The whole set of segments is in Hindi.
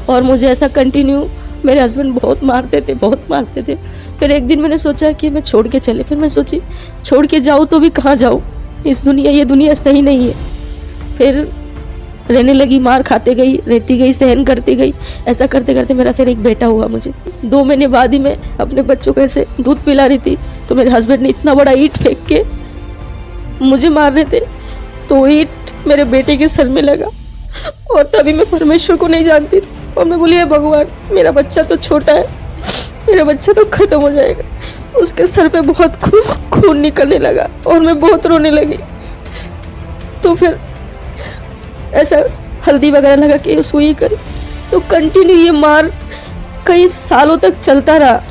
और मुझे ऐसा कंटिन्यू मेरे हस्बैंड बहुत मारते थे, बहुत मारते थे। फिर एक दिन मैंने सोचा कि मैं छोड़ के चले। फिर मैं सोची छोड़ के जाऊँ तो भी कहाँ जाऊँ, ये दुनिया सही नहीं है। फिर रहने लगी, मार खाते गई, रहती गई, सहन करती गई। ऐसा करते करते मेरा फिर एक बेटा हुआ। मुझे 2 महीने बाद ही मैं अपने बच्चों को ऐसे दूध पिला रही थी तो मेरे हस्बैंड ने इतना बड़ा ईंट फेंक के मुझे मार रहे थे, तो वो ईंट मेरे बेटे के सर में लगा। और तभी मैं परमेश्वर को नहीं जानती थी और मैं बोली, हे भगवान, मेरा बच्चा तो छोटा है, मेरा बच्चा तो खत्म हो जाएगा। उसके सर पे बहुत खून निकलने लगा और मैं बहुत रोने लगी। तो फिर ऐसा हल्दी वगैरह लगा के उसको ये करी, तो कंटिन्यू ये मार कई सालों तक चलता रहा।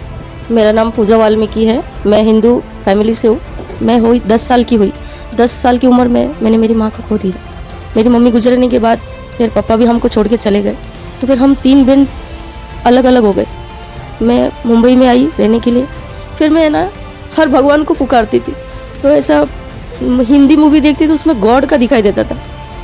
मेरा नाम पूजा वाल्मीकि है, मैं हिंदू फैमिली से हूँ। मैं हुई 10 साल की हुई। 10 साल की उम्र में मैंने मेरी माँ को खो दिया। मेरी मम्मी गुजरने के बाद फिर पापा भी हमको छोड़ के चले गए, तो फिर हम 3 बहन अलग अलग हो गए। मैं मुंबई में आई रहने के लिए। फिर मैं ना हर भगवान को पुकारती थी, तो ऐसा हिंदी मूवी देखती तो उसमें गॉड का दिखाई देता था।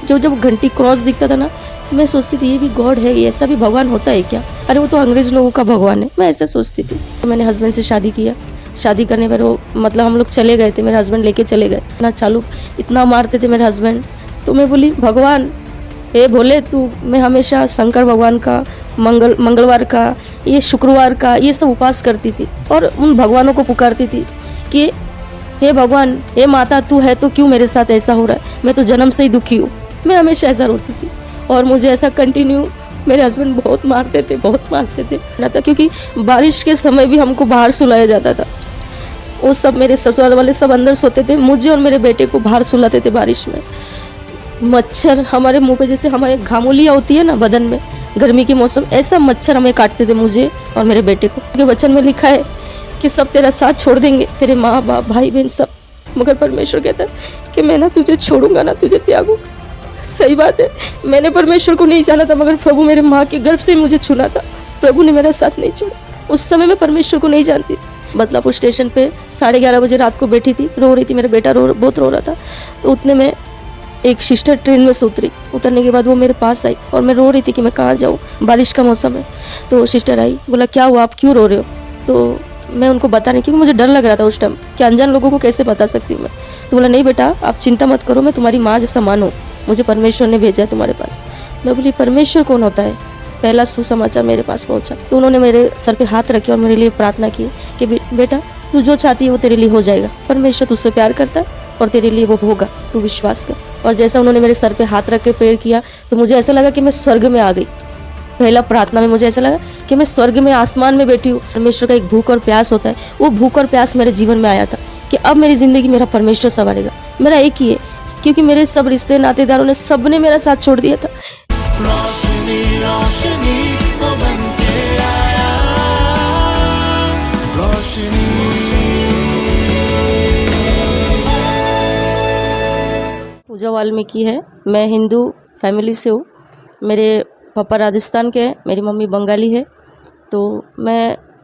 जब घंटी क्रॉस दिखता था ना, मैं सोचती थी ये भी गॉड है, ये ऐसा भी भगवान होता है क्या? अरे वो तो अंग्रेज लोगों का भगवान है, मैं ऐसा सोचती थी। तो मैंने हस्बैंड से शादी किया। शादी करने पर वो मतलब हम लोग चले गए थे, मेरे हस्बैंड लेके चले गए ना। चालू इतना मारते थे मेरे हस्बैंड, तो मैं बोली, भगवान हे भोले तू, मैं हमेशा शंकर भगवान का मंगलवार का, ये शुक्रवार का, ये सब उपास करती थी और उन भगवानों को पुकारती थी कि हे भगवान, हे माता, तू है तो क्यों मेरे साथ ऐसा हो रहा है? मैं तो जन्म से ही दुखी हूँ। मैं हमेशा ऐसा रोती थी और मुझे ऐसा कंटिन्यू मेरे हस्बैंड बहुत मारते थे ना था, क्योंकि बारिश के समय भी हमको बाहर सुलाया जाता था। वो सब मेरे ससुराल वाले सब अंदर सोते थे, मुझे और मेरे बेटे को बाहर सुलाते थे बारिश में। मच्छर हमारे मुंह पे, जैसे हमारे घामुलियाँ होती है ना बदन में गर्मी के मौसम, ऐसा मच्छर हमें काटते थे, मुझे और मेरे बेटे को। वचन में लिखा है कि सब तेरा साथ छोड़ देंगे, तेरे माँ बाप भाई बहन सब, मगर परमेश्वर कहता है कि मैं ना तुझे छोड़ूंगा ना तुझे त्यागूंगा। सही बात है, मैंने परमेश्वर को नहीं जाना था, मगर प्रभु मेरे माँ के गर्भ से मुझे चुना था। प्रभु ने मेरा साथ नहीं छोड़ा। उस समय मैं परमेश्वर को नहीं जानती थी। बदलापुर स्टेशन पे 11:30 बजे रात को बैठी थी, रो रही थी, मेरा बेटा बहुत रो रहा था। तो उतने में एक सिस्टर ट्रेन में से उतरने के बाद वो मेरे पास आई और मैं रो रही थी कि मैं कहाँ जाऊँ, बारिश का मौसम है। तो सिस्टर आई, बोला क्या हुआ, आप क्यों रो रहे हो? तो मैं उनको बता नहीं, क्योंकि मुझे डर लग रहा था उस टाइम कि अनजान लोगों को कैसे बता सकती हूँ मैं। तो बोला नहीं बेटा, आप चिंता मत करो, मैं तुम्हारी माँ जैसा मानो, मुझे परमेश्वर ने भेजा है तुम्हारे पास। मैं बोली परमेश्वर कौन होता है? पहला सुसमाचार मेरे पास पहुंचा। तो उन्होंने मेरे सर पे हाथ रखे और मेरे लिए प्रार्थना की कि बेटा तू जो चाहती है वो तेरे लिए हो जाएगा, परमेश्वर तुझसे प्यार करता है और तेरे लिए वो होगा, तू विश्वास कर। और जैसा उन्होंने मेरे सर पे हाथ रख के प्रेयर किया, तो मुझे ऐसा लगा कि मैं स्वर्ग में आ गई। पहला प्रार्थना में मुझे ऐसा लगा कि मैं स्वर्ग में, आसमान में बैठी हूँ। परमेश्वर का एक भूख और प्यास होता है, वो भूख और प्यास मेरे जीवन में आया था कि अब मेरी जिंदगी मेरा परमेश्वर संवारेगा। मेरा एक ही है, क्योंकि मेरे सब रिश्ते नातेदारों ने, सबने मेरा साथ छोड़ दिया था। रोशनी रोशनी वो बनके आया, रोशनी। पूजा वाल्मीकि है, मैं हिंदू फैमिली से हूँ। मेरे पापा राजस्थान के हैं, मेरी मम्मी बंगाली है। तो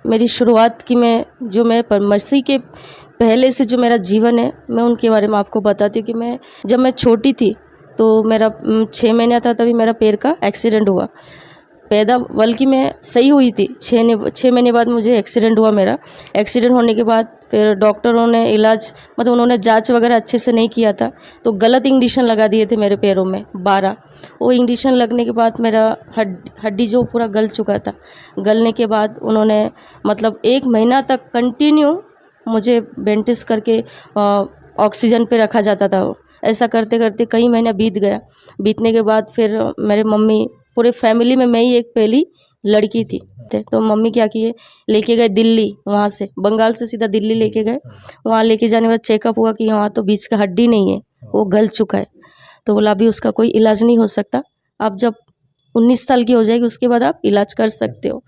मेरी शुरुआत की मैं मसीह के पहले से जो मेरा जीवन है, मैं उनके बारे में आपको बताती हूँ कि जब मैं छोटी थी तो मेरा 6 महीने था, तभी मेरा पैर का एक्सीडेंट हुआ। पैदा बल्कि मैं सही हुई थी, 6 महीने बाद मुझे एक्सीडेंट हुआ। मेरा एक्सीडेंट होने के बाद फिर डॉक्टरों ने इलाज, मतलब उन्होंने जांच वगैरह अच्छे से नहीं किया था, तो गलत इंजेक्शन लगा दिए थे मेरे पैरों में 12। वो इंजेक्शन लगने के बाद मेरा हड्डी जो पूरा गल चुका था। गलने के बाद उन्होंने मतलब 1 महीना तक कंटिन्यू मुझे बेंटिस करके ऑक्सीजन पे रखा जाता था। ऐसा करते करते कई महीने बीत गया। बीतने के बाद फिर मेरे मम्मी, पूरे फैमिली में मैं ही एक पहली लड़की थी, तो मम्मी क्या किए, लेके गए दिल्ली। वहाँ से बंगाल से सीधा दिल्ली लेके गए। वहाँ लेके जाने के बाद चेकअप हुआ कि वहाँ तो बीच का हड्डी नहीं है, वो गल चुका है। तो बोला अभी उसका कोई इलाज नहीं हो सकता, आप जब 19 साल की हो जाएगी उसके बाद आप इलाज कर सकते हो।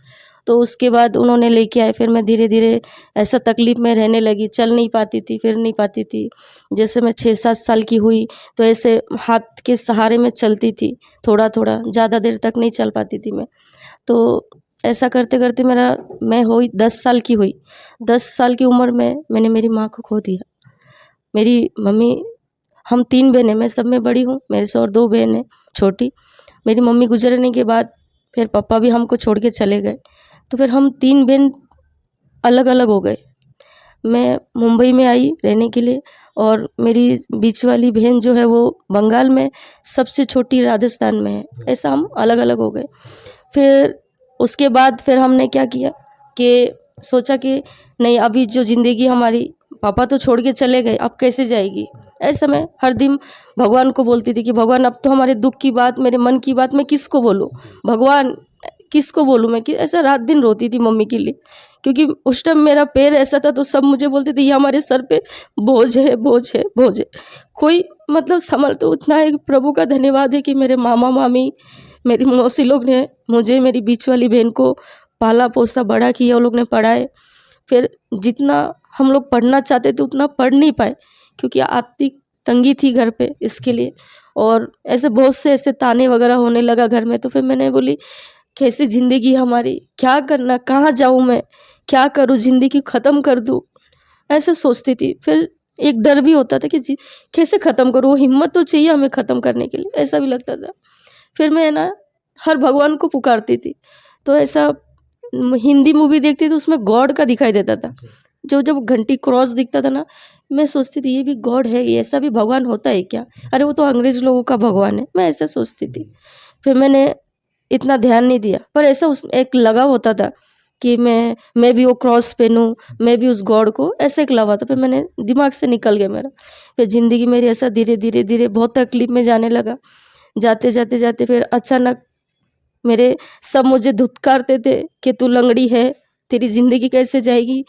तो उसके बाद उन्होंने लेके आए। फिर मैं धीरे धीरे ऐसा तकलीफ़ में रहने लगी, चल नहीं पाती थी, फिर नहीं पाती थी। जैसे मैं 6-7 साल की हुई तो ऐसे हाथ के सहारे में चलती थी, थोड़ा थोड़ा, ज़्यादा देर तक नहीं चल पाती थी मैं। तो ऐसा करते करते मैं हुई 10 साल की हुई। 10 साल की उम्र में मैंने मेरी माँ को खो दिया। मेरी मम्मी, हम 3 बहन हैं, मैं सब में बड़ी हूँ, मेरे से और 2 बहन हैं छोटी। मेरी मम्मी गुजरने के बाद फिर पापा भी हमको छोड़ के चले गए। तो फिर हम 3 बहन अलग अलग हो गए। मैं मुंबई में आई रहने के लिए और मेरी बीच वाली बहन जो है वो बंगाल में, सबसे छोटी राजस्थान में है। ऐसा हम अलग अलग हो गए। फिर उसके बाद फिर हमने क्या किया कि सोचा कि नहीं, अभी जो ज़िंदगी हमारी, पापा तो छोड़ के चले गए, अब कैसे जाएगी। ऐसे मैं हर दिन भगवान को बोलती थी कि भगवान अब तो हमारे दुख की बात, मेरे मन की बात मैं किसको बोलूँ, भगवान किसको बोलूँ मैं, कि ऐसा रात दिन रोती थी मम्मी के लिए। क्योंकि उस टाइम मेरा पैर ऐसा था तो सब मुझे बोलते थे ये हमारे सर पे बोझ है, बोझ है, बोझ है। कोई मतलब संभल तो उतना है कि प्रभु का धन्यवाद है कि मेरे मामा मामी, मेरी मौसी लोग ने मुझे, मेरी बीच वाली बहन को पाला पोसा बड़ा किया, वो लोग ने पढ़ाए। फिर जितना हम लोग पढ़ना चाहते थे उतना पढ़ नहीं पाए क्योंकि आर्थिक तंगी थी घर पे, इसके लिए। और ऐसे बहुत से ऐसे ताने वगैरह होने लगा घर में। तो फिर मैंने बोली कैसे ज़िंदगी हमारी, क्या करना, कहाँ जाऊँ मैं, क्या करूँ, ज़िंदगी ख़त्म कर दूँ, ऐसे सोचती थी। फिर एक डर भी होता था कि जी कैसे ख़त्म करूँ, वो हिम्मत तो चाहिए हमें ख़त्म करने के लिए, ऐसा भी लगता था। फिर मैं ना हर भगवान को पुकारती थी। तो ऐसा हिंदी मूवी देखती तो उसमें गॉड का दिखाई देता था। जो जब घंटी क्रॉस दिखता था ना, मैं सोचती थी ये भी गॉड है, ये ऐसा भी भगवान होता है क्या, अरे वो तो अंग्रेज लोगों का भगवान है, मैं ऐसा सोचती थी। फिर मैंने इतना ध्यान नहीं दिया, पर ऐसा उस एक लगाव होता था कि मैं भी वो क्रॉस पहनूं, मैं भी उस गॉड को, ऐसे एक लगा था। फिर मैंने दिमाग से निकल गया मेरा। फिर ज़िंदगी मेरी ऐसा धीरे धीरे धीरे बहुत तकलीफ में जाने लगा। जाते जाते जाते फिर अचानक मेरे सब मुझे धुतकारते थे कि तू लंगड़ी है, तेरी ज़िंदगी कैसे जाएगी,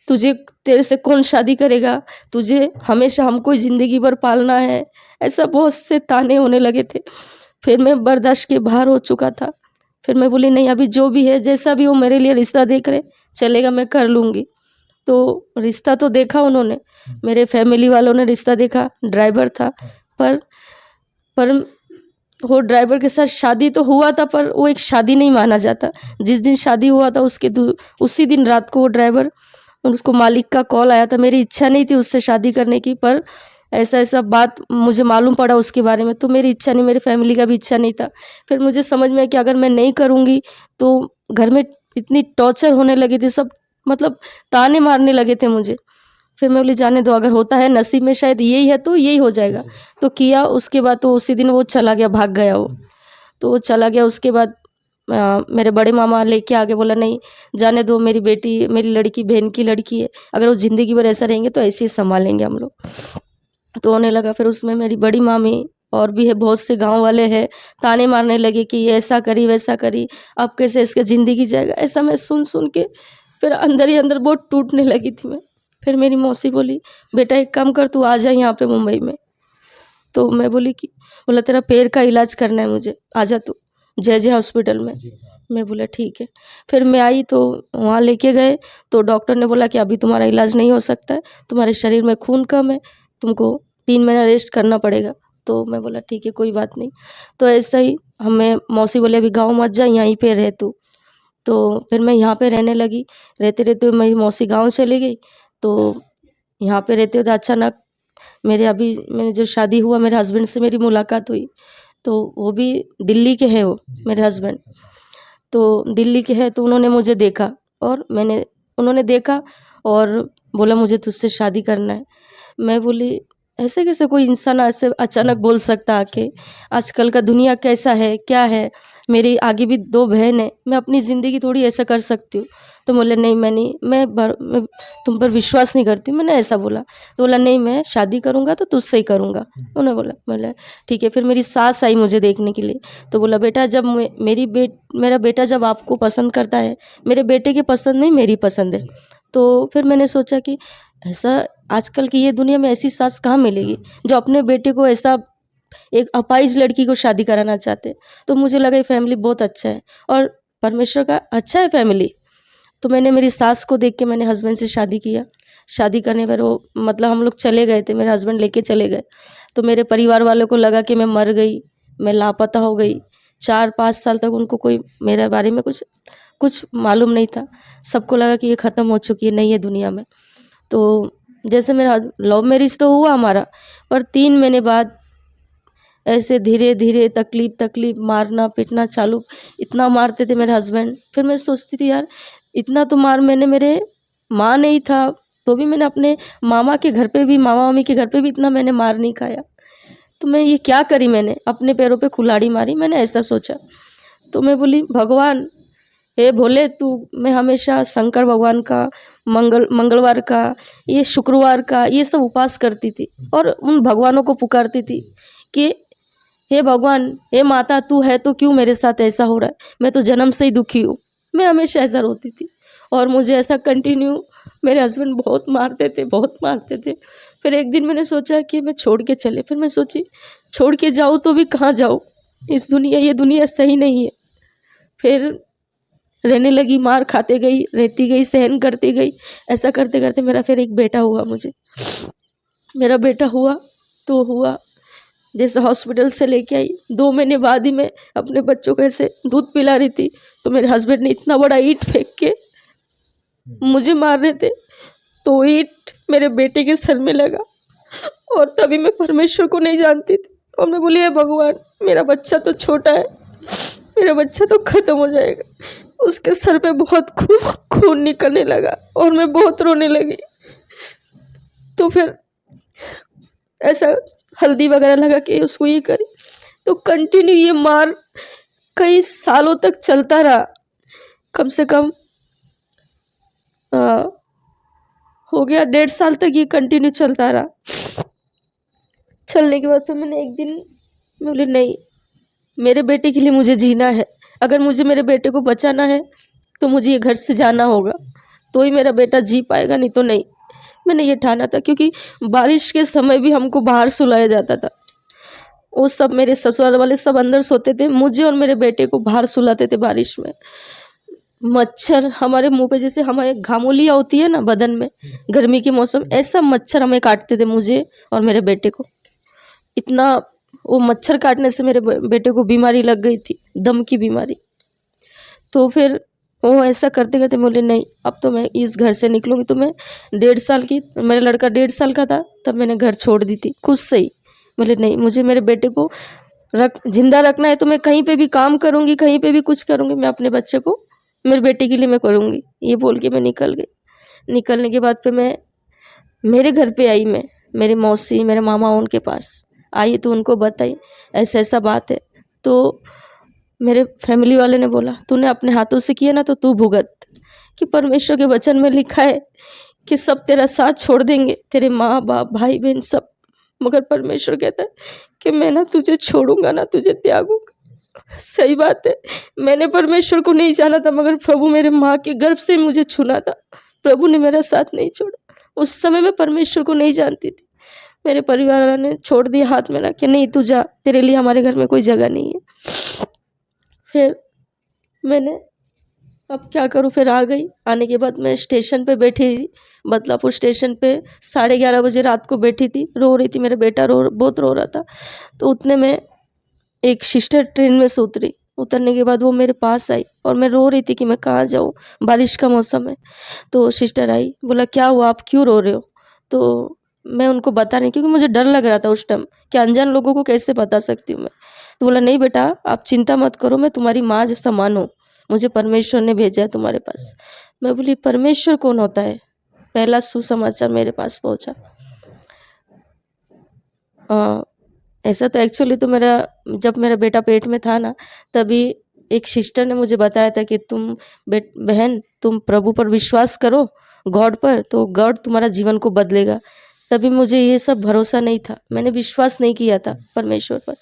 तुझे, तेरे से कौन शादी करेगा, तुझे हमेशा हमको ही ज़िंदगी भर पालना है। ऐसा बहुत से ताने होने लगे थे। फिर मैं बर्दाश्त के बाहर हो चुका था। फिर मैं बोली नहीं, अभी जो भी है, जैसा भी वो मेरे लिए रिश्ता देख रहे चलेगा, मैं कर लूँगी। तो रिश्ता तो देखा उन्होंने, मेरे फैमिली वालों ने रिश्ता देखा, ड्राइवर था। पर वो ड्राइवर के साथ शादी तो हुआ था, पर वो एक शादी नहीं माना जाता। जिस दिन शादी हुआ था उसी दिन रात को वो ड्राइवर, उसको मालिक का कॉल आया था। मेरी इच्छा नहीं थी उससे शादी करने की, पर ऐसा ऐसा बात मुझे मालूम पड़ा उसके बारे में, तो मेरी इच्छा नहीं, मेरी फैमिली का भी इच्छा नहीं था। फिर मुझे समझ में आया कि अगर मैं नहीं करूँगी तो घर में इतनी टॉर्चर होने लगी थी, सब मतलब ताने मारने लगे थे मुझे। फिर मैं बोली जाने दो, अगर होता है नसीब में शायद यही है तो यही हो जाएगा। तो किया। उसके बाद तो उसी दिन वो चला गया, भाग गया वो। तो वो चला गया। उसके बाद मेरे बड़े मामा लेके आगे, बोला नहीं जाने दो, मेरी बेटी, मेरी लड़की, बहन की लड़की है, अगर वो ज़िंदगी भर ऐसा रहेंगे तो ऐसे ही संभालेंगे हम लोग। तो होने लगा। फिर उसमें मेरी बड़ी मामी और भी है, बहुत से गांव वाले हैं, ताने मारने लगे कि ये ऐसा करी वैसा करी, अब कैसे इसका ज़िंदगी जाएगा। ऐसा मैं सुन सुन के फिर अंदर ही अंदर बहुत टूटने लगी थी मैं। फिर मेरी मौसी बोली बेटा एक काम कर, तू आ जा यहाँ पे मुंबई में। तो मैं बोली कि, बोला तेरा पैर का इलाज करना है मुझे, आ जा तू जय हॉस्पिटल में। मैं बोला ठीक है। फिर मैं आई तो वहाँ लेके गए तो डॉक्टर ने बोला कि अभी तुम्हारा इलाज नहीं हो सकता है, तुम्हारे शरीर में खून कम है, तुमको 3 महीना रेस्ट करना पड़ेगा। तो मैं बोला ठीक है, कोई बात नहीं। तो ऐसा ही हमें मौसी बोले अभी गाँव मत जा, यहीं पे रह तू। तो फिर मैं यहाँ पे रहने लगी। रहते रहते मेरी मौसी गाँव चली गई। तो यहाँ पे रहते होते अचानक मैंने जो शादी हुआ, मेरे हस्बैंड से मेरी मुलाकात हुई। तो वो भी दिल्ली के हैं, वो मेरे हस्बैंड तो दिल्ली के हैं। तो उन्होंने मुझे देखा और उन्होंने देखा और बोला मुझे तुझसे शादी करना है। मैं बोली ऐसे कैसे कोई इंसान ऐसे अचानक बोल सकता आके, आजकल का दुनिया कैसा है क्या है, मेरी आगे भी 2 बहन है, मैं अपनी ज़िंदगी थोड़ी ऐसा कर सकती हूँ। तो बोले नहीं, मैं तुम पर विश्वास नहीं करती, मैंने ऐसा बोला। तो बोला नहीं, मैं शादी करूँगा तो तुझसे ही करूँगा। उन्होंने बोला ठीक है। फिर मेरी सास आई मुझे देखने के लिए। तो बोला बेटा जब मेरा बेटा जब आपको पसंद करता है, मेरे बेटे की पसंद नहीं मेरी पसंद है। तो फिर मैंने सोचा कि ऐसा आजकल की ये दुनिया में ऐसी सास कहाँ मिलेगी जो अपने बेटे को ऐसा एक अपाहिज लड़की को शादी कराना चाहते। तो मुझे लगा ये फैमिली बहुत अच्छा है और परमेश्वर का अच्छा है फैमिली। तो मैंने मेरी सास को देख के मैंने हस्बैंड से शादी किया। शादी करने पर वो मतलब हम लोग चले गए थे, मेरे हस्बैंड लेके चले गए। तो मेरे परिवार वालों को लगा कि मैं मर गई, मैं लापता हो गई। 4-5 साल तक उनको कोई मेरे बारे में कुछ मालूम नहीं था। सबको लगा कि ये ख़त्म हो चुकी है, नहीं है दुनिया में। तो जैसे मेरा लव मैरिज तो हुआ हमारा, पर 3 महीने बाद ऐसे धीरे धीरे तकलीफ मारना पीटना चालू, इतना मारते थे मेरे हस्बैंड। फिर मैं सोचती थी यार इतना तो मार मैंने, मेरे माँ नहीं था तो भी मैंने अपने मामा के घर पे भी, मामा मामी के घर पे भी इतना मैंने मार नहीं खाया, तो मैं ये क्या करी, मैंने अपने पैरों पे कुल्हाड़ी मारी, मैंने ऐसा सोचा। तो मैं बोली भगवान हे भोले तू, मैं हमेशा शंकर भगवान का मंगलवार का, ये शुक्रवार का, ये सब उपवास करती थी और उन भगवानों को पुकारती थी कि हे भगवान, हे माता, तू है तो क्यों मेरे साथ ऐसा हो रहा है, मैं तो जन्म से ही दुखी हूँ। मैं हमेशा ऐसा रोती थी और मुझे ऐसा कंटिन्यू मेरे हस्बैंड बहुत मारते थे। फिर एक दिन मैंने सोचा कि मैं छोड़ के चले, फिर मैं सोची छोड़ के जाऊँ तो भी कहाँ जाऊँ, ये दुनिया सही नहीं है। फिर रहने लगी, मार खाते गई, रहती गई, सहन करती गई। ऐसा करते करते मेरा फिर एक बेटा हुआ, मेरा बेटा हुआ तो हुआ जैसे हॉस्पिटल से लेके आई, 2 महीने बाद ही मैं अपने बच्चों को ऐसे दूध पिला रही थी तो मेरे हस्बैंड ने इतना बड़ा ईंट फेंक के मुझे मार रहे थे, तो ईंट मेरे बेटे के सर में लगा और तभी मैं परमेश्वर को नहीं जानती थी और मैं बोली हे भगवान, मेरा बच्चा तो छोटा है, मेरा बच्चा तो खत्म हो जाएगा। उसके सर पे बहुत खून निकलने लगा और मैं बहुत रोने लगी। तो फिर ऐसा हल्दी वगैरह लगा के उसको ये करी, तो कंटिन्यू ये मार कई सालों तक चलता रहा। कम से कम हो गया 1.5 साल तक ये कंटिन्यू चलता रहा। चलने के बाद फिर मैंने एक दिन बोली नहीं, मेरे बेटे के लिए मुझे जीना है, अगर मुझे मेरे बेटे को बचाना है तो मुझे ये घर से जाना होगा, तो ही मेरा बेटा जी पाएगा, नहीं तो नहीं। मैंने ये ठाना था, क्योंकि बारिश के समय भी हमको बाहर सुलाया जाता था। वो सब मेरे ससुराल वाले सब अंदर सोते थे, मुझे और मेरे बेटे को बाहर सुलाते थे बारिश में। मच्छर हमारे मुंह पे, जैसे हमारे घामोलियाँ होती है ना बदन में गर्मी के मौसम, ऐसा मच्छर हमें काटते थे, मुझे और मेरे बेटे को। इतना वो मच्छर काटने से मेरे बेटे को बीमारी लग गई थी, दम की बीमारी। तो फिर वो ऐसा करते करते बोले नहीं, अब तो मैं इस घर से निकलूँगी। तो मैं 1.5 साल की, मेरा लड़का 1.5 साल का था तब मैंने घर छोड़ दी थी खुद से ही। बोले नहीं, मुझे मेरे बेटे को जिंदा रखना है तो मैं कहीं पे भी काम करूँगी, कहीं पे भी कुछ करूँगी, मैं अपने बच्चे को, मेरे बेटे के लिए मैं करूँगी। ये बोल के मैं निकल गई। निकलने के बाद फिर मैं मेरे घर पे आई, मैं मेरी मौसी, मेरे मामा उनके पास आई तो उनको बताई ऐसा ऐसा बात है। तो मेरे फैमिली वाले ने बोला तूने अपने हाथों से किया ना तो तू भुगत, कि परमेश्वर के वचन में लिखा है कि सब तेरा साथ छोड़ देंगे, तेरे माँ बाप भाई बहन सब, मगर परमेश्वर कहता है कि मैं ना तुझे छोड़ूंगा ना तुझे त्यागूंगा। सही बात है, मैंने परमेश्वर को नहीं जाना था, मगर प्रभु मेरे माँ के गर्भ से मुझे छूना था। प्रभु ने मेरा साथ नहीं छोड़ा। उस समय मैं परमेश्वर को नहीं जानती थी। मेरे परिवार वालों ने छोड़ दिया हाथ मेरा कि नहीं तू जा, तेरे लिए हमारे घर में कोई जगह नहीं है। फिर मैंने अब क्या करूँ, फिर आ गई। आने के बाद मैं स्टेशन पे बैठी थी, बदलापुर स्टेशन पे 11:30 बजे रात को बैठी थी, रो रही थी, मेरा बेटा बहुत रो रहा था। तो उतने में एक सिस्टर ट्रेन में से उतरी। उतरने के बाद वो मेरे पास आई और मैं रो रही थी कि मैं कहाँ जाऊँ, बारिश का मौसम है। तो सिस्टर आई, बोला क्या हुआ, आप क्यों रो रहे हो। तो मैं उनको बता नहीं, क्योंकि मुझे डर लग रहा था उस टाइम कि अनजान लोगों को कैसे बता सकती हूँ मैं। तो बोला नहीं बेटा आप चिंता मत करो, मैं तुम्हारी माँ जैसा मानो, मुझे परमेश्वर ने भेजा है तुम्हारे पास। मैं बोली परमेश्वर कौन होता है। पहला सुसमाचार मेरे पास पहुँचा। ऐसा तो एक्चुअली तो जब मेरा बेटा पेट में था ना, तभी एक सिस्टर ने मुझे बताया था कि तुम बहन तुम प्रभु पर विश्वास करो, गॉड पर, तो गॉड तुम्हारा जीवन को बदलेगा। तभी मुझे ये सब भरोसा नहीं था, मैंने विश्वास नहीं किया था परमेश्वर पर।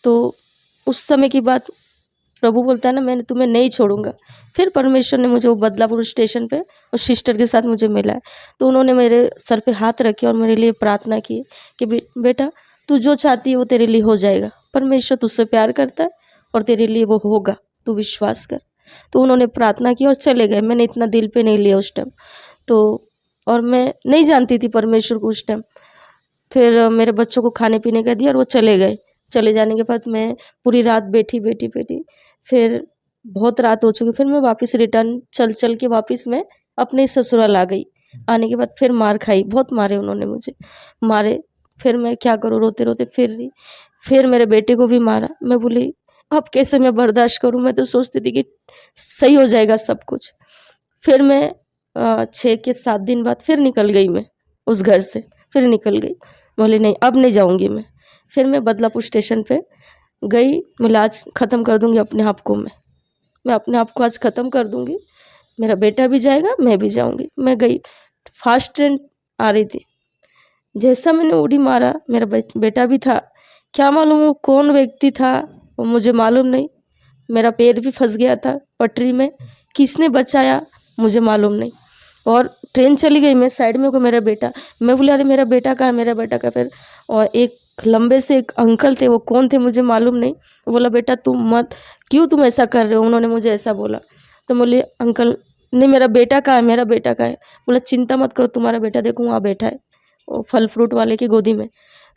तो उस समय की बात, प्रभु बोलता है ना मैं तुम्हें नहीं छोड़ूंगा। फिर परमेश्वर ने मुझे वो बदलापुर स्टेशन पे उस सिस्टर के साथ मुझे मिला है। तो उन्होंने मेरे सर पे हाथ रखे और मेरे लिए प्रार्थना की कि बेटा तू जो चाहती है वो तेरे लिए हो जाएगा, परमेश्वर तुझसे प्यार करता है और तेरे लिए वो होगा, तू विश्वास कर। तो उन्होंने प्रार्थना की और चले गए। मैंने इतना दिल पे नहीं लिया उस टाइम तो, और मैं नहीं जानती थी परमेश्वर को उस टाइम। फिर मेरे बच्चों को खाने पीने का दिया और वो चले गए। चले जाने के बाद मैं पूरी रात बैठी, फिर बहुत रात हो चुकी। फिर मैं वापस रिटर्न चल के वापस मैं अपने ससुराल आ गई। आने के बाद फिर मार खाई, बहुत मारे उन्होंने मुझे, मारे फिर मैं क्या करूँ, रोते रोते फिर रही। फिर मेरे बेटे को भी मारा। मैं बोली अब कैसे मैं बर्दाश्त करूँ, मैं तो सोचती थी कि सही हो जाएगा सब कुछ। फिर मैं 6 के 7 दिन बाद फिर निकल गई मैं उस घर से, फिर निकल गई। बोली नहीं अब नहीं जाऊँगी मैं। फिर मैं बदलापुर स्टेशन पे गई, बोले आज ख़त्म कर दूँगी अपने आप को, मैं अपने आप को आज ख़त्म कर दूँगी, मेरा बेटा भी जाएगा मैं भी जाऊँगी। मैं गई, फास्ट ट्रेन आ रही थी, जैसा मैंने उड़ी मारा मेरा बेटा भी था। क्या मालूम वो कौन व्यक्ति था, वो मुझे मालूम नहीं। मेरा पैर भी फंस गया था पटरी में, किसने बचाया मुझे मालूम नहीं। और ट्रेन चली गई, मैं साइड में को मेरा बेटा, मैं बोली अरे मेरा बेटा कहाँ है, मेरा बेटा कहाँ। फिर और एक लंबे से एक अंकल थे, वो कौन थे मुझे मालूम नहीं। वो बोला बेटा तुम मत, क्यों तुम ऐसा कर रहे हो, उन्होंने मुझे ऐसा बोला। तो बोली अंकल नहीं मेरा बेटा कहाँ है, मेरा बेटा कहाँ है। बोला चिंता मत करो तुम्हारा बेटा देखो वहाँ बैठा है, वो फल फ्रूट वाले की गोदी में।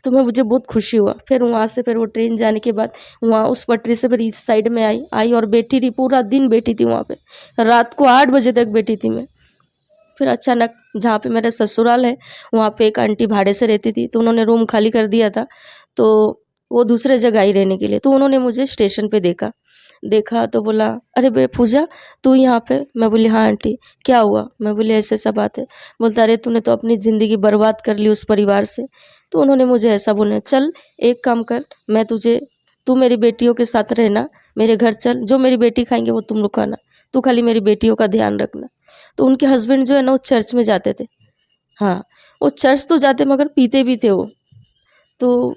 तो मुझे बहुत खुशी हुआ। फिर वहाँ से फिर वो ट्रेन जाने के बाद वहाँ उस पटरी से फिर इस साइड में आई और बैठी रही, पूरा दिन बैठी थी वहाँ पे, रात को 8 बजे तक बैठी थी मैं। फिर अचानक जहाँ पे मेरा ससुराल है वहाँ पे एक आंटी भाड़े से रहती थी, तो उन्होंने रूम खाली कर दिया था, तो वो दूसरे जगह आई रहने के लिए। तो उन्होंने मुझे स्टेशन पे देखा तो बोला अरे बे पूजा तू यहाँ पे। मैं बोली हाँ आंटी क्या हुआ। मैं बोली ऐसे ऐसा बात है। बोलता अरे तूने तो अपनी ज़िंदगी बर्बाद कर ली उस परिवार से। तो उन्होंने मुझे ऐसा बोला चल एक काम कर, मैं तू मेरी बेटियों के साथ रहना, मेरे घर चल, जो मेरी बेटी खाएंगे वो तुम लोग खाना, तू खाली मेरी बेटियों का ध्यान रखना। तो उनके हस्बैंड जो है ना वो चर्च में जाते थे। हाँ वो चर्च तो जाते मगर पीते भी थे वो। तो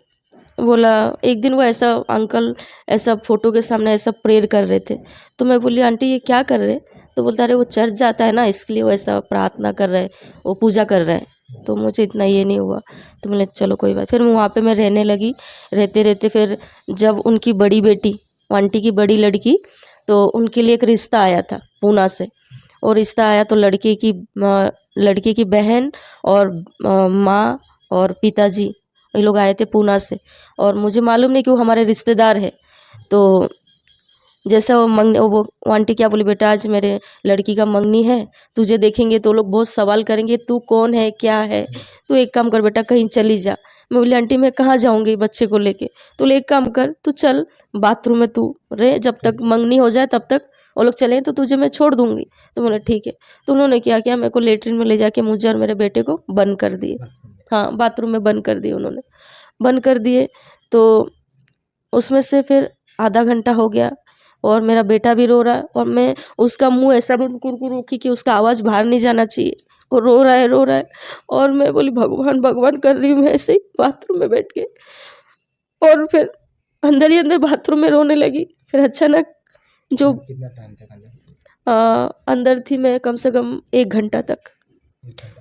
बोला एक दिन वो ऐसा अंकल ऐसा फ़ोटो के सामने ऐसा प्रेयर कर रहे थे। तो मैं बोली आंटी ये क्या कर रहे हैं। तो बोलता अरे वो चर्च जाता है ना इसलिए वो ऐसा प्रार्थना कर रहा है, वो पूजा कर रहा है। तो मुझे इतना ये नहीं हुआ। तो बोले चलो कोई बात। फिर वहाँ पे मैं रहने लगी। रहते रहते फिर जब उनकी बड़ी बेटी आंटी की बड़ी लड़की, तो उनके लिए एक रिश्ता आया था पूना से। और रिश्ता आया तो लड़की की बहन और माँ और पिताजी ये लोग आए थे पूना से। और मुझे मालूम नहीं कि वो हमारे रिश्तेदार है। तो जैसा वो आंटी क्या बोली बेटा आज मेरे लड़की का मंगनी है, तुझे देखेंगे तो लोग बहुत सवाल करेंगे तू कौन है क्या है, तू एक काम कर बेटा कहीं चली जा। मैं बोली आंटी मैं कहाँ जाऊँगी बच्चे को लेके। तो एक काम कर तू चल बाथरूम में तू रहे, जब तक मंगनी हो जाए तब तक वो लोग चले तो तुझे मैं छोड़ दूँगी। तो बोले ठीक है। तो उन्होंने क्या किया मेरे को लेटरिन में ले जाके मुझे और मेरे बेटे को बंद कर दिए। हाँ बाथरूम में बंद कर दिए उन्होंने, बंद कर दिए। तो उसमें से फिर आधा घंटा हो गया और मेरा बेटा भी रो रहा है और मैं उसका मुंह ऐसा बंद कुरकुर रखी कि उसका आवाज़ बाहर नहीं जाना चाहिए। वो रो रहा है और मैं बोली भगवान भगवान कर रही हूँ मैं ऐसे ही बाथरूम में बैठ के। और फिर अंदर ही अंदर बाथरूम में रोने लगी। फिर अचानक जो कितना टाइम तक अंदर? अंदर थी मैं कम से कम 1 घंटा तक।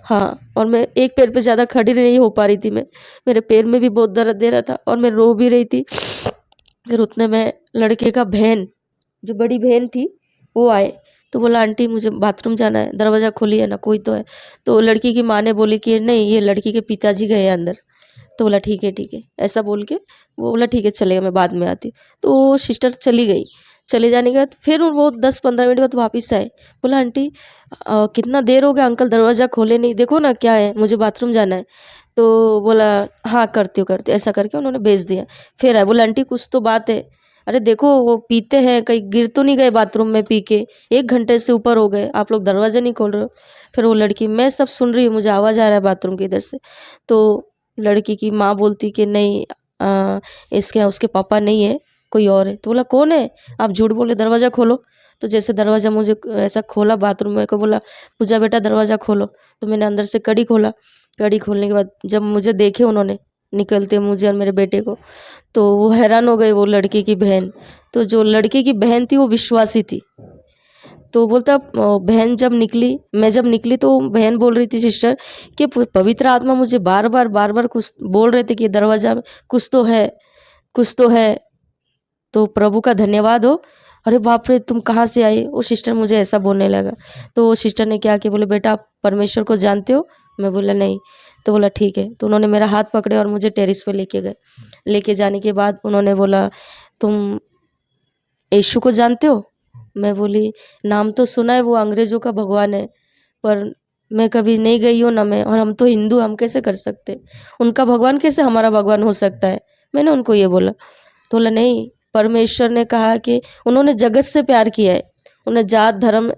हाँ और मैं एक पैर पे ज़्यादा खड़ी नहीं हो पा रही थी मैं, मेरे पैर में भी बहुत दर्द दे रहा था और मैं रो भी रही थी। फिर उतने में लड़के का बहन जो बड़ी बहन थी वो आए। तो बोला आंटी मुझे बाथरूम जाना है, दरवाज़ा खोलिए ना कोई तो है। तो लड़की की माँ ने बोली कि नहीं ये लड़की के पिताजी गए हैं अंदर। तो बोला ठीक है ऐसा बोल के वो बोला ठीक है चलेगा मैं बाद में आती। तो वो सिस्टर चली गई। चले जाने के बाद फिर वो 10-15 मिनट बाद वापस आए। बोला आंटी कितना देर हो गया अंकल दरवाज़ा खोले नहीं, देखो ना क्या है मुझे बाथरूम जाना है। तो बोला हाँ करती हूँ ऐसा करके उन्होंने भेज दिया। फिर आए बोला आंटी कुछ तो बात है। अरे देखो वो पीते हैं कहीं गिर तो नहीं गए बाथरूम में पी के, 1 घंटे से ऊपर हो गए आप लोग दरवाज़ा नहीं खोल रहे हो। फिर वो लड़की मैं सब सुन रही हूँ, मुझे आवाज़ आ रहा है बाथरूम के इधर से। तो लड़की की माँ बोलती कि नहीं इसके उसके पापा नहीं है कोई और है। तो बोला कौन है, आप झूठ बोले दरवाज़ा खोलो। तो जैसे दरवाज़ा मुझे ऐसा खोला बाथरूम में को बोला पूजा बेटा दरवाज़ा खोलो। तो मैंने अंदर से कड़ी खोला। कड़ी खोलने के बाद जब मुझे देखे उन्होंने निकलते मुझे और मेरे बेटे को, तो वो हैरान हो गए वो लड़की की बहन। तो जो लड़की की बहन थी वो विश्वासी थी। तो बोलता बहन जब निकली तो बहन बोल रही थी सिस्टर कि पवित्र आत्मा मुझे बार बार कुछ बोल रहे थे कि दरवाज़ा में कुछ तो है। तो प्रभु का धन्यवाद हो। अरे बाप रे तुम कहाँ से आई, वो सिस्टर मुझे ऐसा बोलने लगा। तो वो सिस्टर ने क्या किया बोले बेटा आप परमेश्वर को जानते हो। मैं बोला नहीं। तो बोला ठीक है। तो उन्होंने मेरा हाथ पकड़े और मुझे टेरिस पे लेके गए। लेके जाने के बाद उन्होंने बोला तुम यीशु को जानते हो। मैं बोली नाम तो सुना है वो अंग्रेज़ों का भगवान है पर मैं कभी नहीं गई हूँ ना मैं, और हम तो हिंदू, हम कैसे कर सकते, उनका भगवान कैसे हमारा भगवान हो सकता है। मैंने उनको ये बोला तो बोला नहीं, परमेश्वर ने कहा कि उन्होंने जगत से प्यार किया है, उन्हें जात धर्म,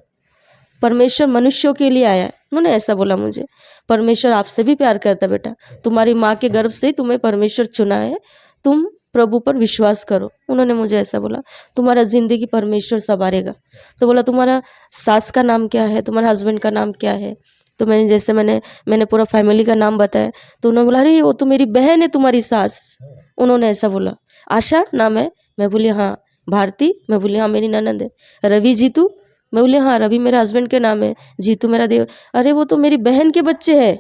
परमेश्वर मनुष्यों के लिए आया है। उन्होंने ऐसा बोला मुझे, परमेश्वर आपसे भी प्यार करता है बेटा, तुम्हारी माँ के गर्भ से ही तुम्हें परमेश्वर चुना है, तुम प्रभु पर विश्वास करो। उन्होंने मुझे ऐसा बोला, तुम्हारा ज़िंदगी परमेश्वर संवारेगा। तो बोला तुम्हारा सास का नाम क्या है, तुम्हारे हस्बैंड का नाम क्या है। तो मैंने पूरा फैमिली का नाम बताया। तो उन्होंने बोला अरे वो तो मेरी बहन है तुम्हारी सास। उन्होंने ऐसा बोला, आशा नाम है। मैं बोली हाँ। भारती, मैं बोली हाँ मेरी ननद है। रवि जीतू, मैं बोली हाँ रवि मेरे हस्बैंड के नाम है, जीतू मेरा देवर। अरे वो तो मेरी बहन के बच्चे हैं।